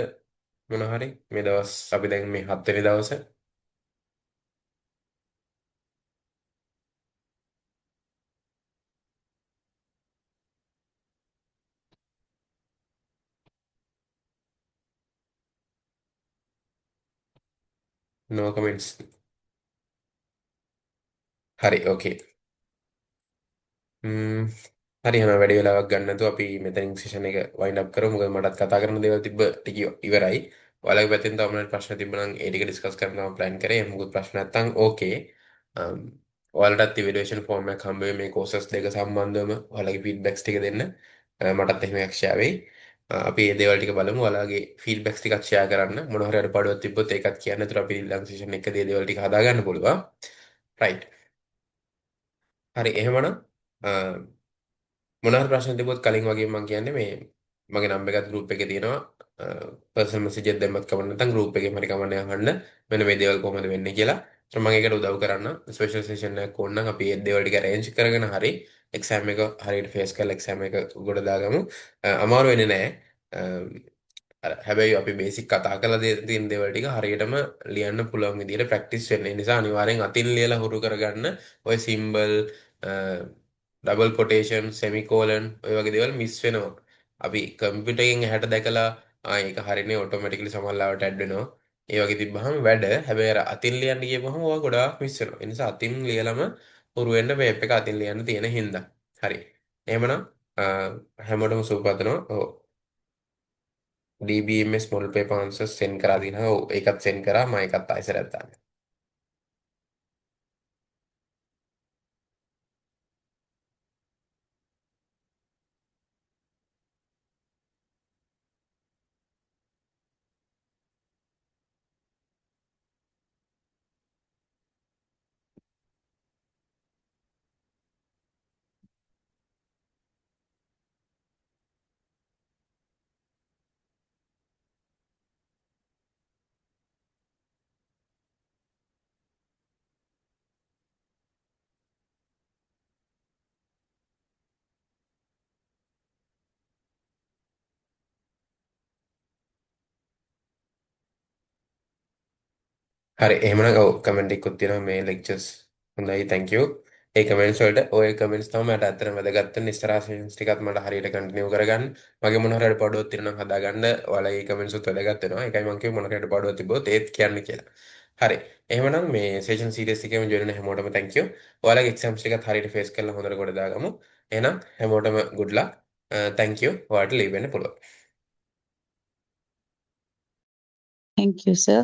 මොන හරි? මේ දවස් අපි දැන් මේ 7 වෙනි දවසේ no comments. හරි ඕකේ. හරි එහෙනම් වැඩි වෙලාවක් ගන්න නැතුව අපි මෙතනින් සෙෂන් එක වයින්ඩ් අප් කරමු. මොකද මටත් කතා කරන්න දේවල් තිබ්බ ටික ඉවරයි. ඔයාලගේ පැත්තෙන් තව මොනවාරි ප්‍රශ්න තිබ්බනම් ඒ ටික ඩිස්කස් කරන්න තමයි ප්ලෑන් කරේ. මොකද ප්‍රශ්න නැත්තම් ඕකේ. අම්, ඔයාලටත් ඉවැලුවේෂන් ෆෝම් එකක් හම්බ වෙයි මේ කෝසස් දෙක සම්බන්ධවම ඔයාලගේ ෆීඩ්බැක්ස් ටික දෙන්න. මටත් එහෙම එකක් ෂෙයා වෙයි. අපි මේ දේවල් ටික බලමු. ඔයාලගේ ෆීඩ්බැක්ස් ටිකක් ෂෙයා කරන්න. මොනවා හරි අඩපාඩුවක් තිබ්බොත් ඒකත් කියන්න. ඒතර අපි ඊළඟ සෙෂන් එකදී දේවල් ටික හදාගන්න පුළුවන්. රයිට්. හරි එහෙමනම් මොනවාරි ප්‍රශ්න තිබුණොත් කලින් වගේ මම කියන්නේ මේ මගේ නම්බර් එකත් ගෲප් එකේ තියෙනවා පර්සනල් මෙසේජ් එකක් දැම්මත් කමක් නැත්නම් ගෲප් එකේම හරි කමන්නේ අහන්න මෙන්න මේ දේවල් කොහොමද වෙන්නේ කියලා. ඒත් මම ඒකට උදව් කරන්න ස්පෙෂල් සෙෂන් එකක් ඕන නම් අපි ඒ දේවල් ටික arrange කරගෙන හරි එක්සෑම් එක හරියට ෆේස් කරලා එක්සෑම් එක ගොඩ දාගමු. අමාරු වෙන්නේ නැහැ. හැබැයි අපි බේසික් කතා කරලා තියෙන දේවල් ටික හරියටම ලියන්න පුළුවන් විදිහට ප්‍රැක්ටිස් වෙන්න. ඒ නිසා අනිවාර්යෙන් අතින් ලියලා හුරු කරගන්න. ඔය සිම්බල් ඩබල් කොටේෂන් සෙමිකෝලන් ඔය වගේ දේවල් මිස් වෙනවා. අපි කම්පියුටර් එකෙන් ඇහැට දැකලා ඒක හරියනේ ඔටෝමැටිකලි සමහරවිට ඇඩ් වෙනවා. ඒ වගේ තිබ්බහම වැඩ. හැබැයි අර අතින් ලියන්න ගියපුවම ඕවා ගොඩාක් මිස් වෙනවා. ඒ නිසා අතින් ලියලම හුරු වෙන්න මේ එක අතින් ලියන්න තියෙන හින්දා. හරි. එහෙමනම් හැමෝටම සුබ පතනවා. ඔව්. DBMS මුල් පේපර් ආන්සර්ස් සෙන්ඩ් කරලා දිනවා. ඔව් ඒකත් සෙන්ඩ් කරා මම ඒකත් ආයෙසරක් දාන්න. හරි එහෙමනම් ඔව් කමෙන්ට් එකකුත් තියෙනවා මේ ලෙක්චර්ස් හොඳයි thank you. ඒ කමෙන්ට්ස් වලට ඔය කමෙන්ට්ස් තමයි මට ඇත්තටම වැදගත් වෙන්නේ. ඉස්සරහ සෙෂන්ස් ටිකත් මට හරියට කන්ටිනියු කරගන්න. මගේ මොන හරි අඩපාඩුවක් තියෙනවා නම් හදාගන්න. ඔයාලගේ කමෙන්ට්ස් උත් වැදගත් වෙනවා. ඒකයි මම කිව්වේ මොන හරි අඩපාඩුවක් තිබ්බොත් ඒත් කියන්න කියලා. හරි. එහෙමනම් මේ සෙෂන් සීරීස් එකේම ජොයින් වෙන හැමෝටම thank you. ඔයාලගේ එක්සෑම්ස් ටිකත් හරියට ෆේස් කරලා හොඳට ගොඩ දාගමු. එහෙනම් හැමෝටම good luck. thank you. ඔයාලට ලීව් වෙන්න පුළුවන්. Thank you, sir.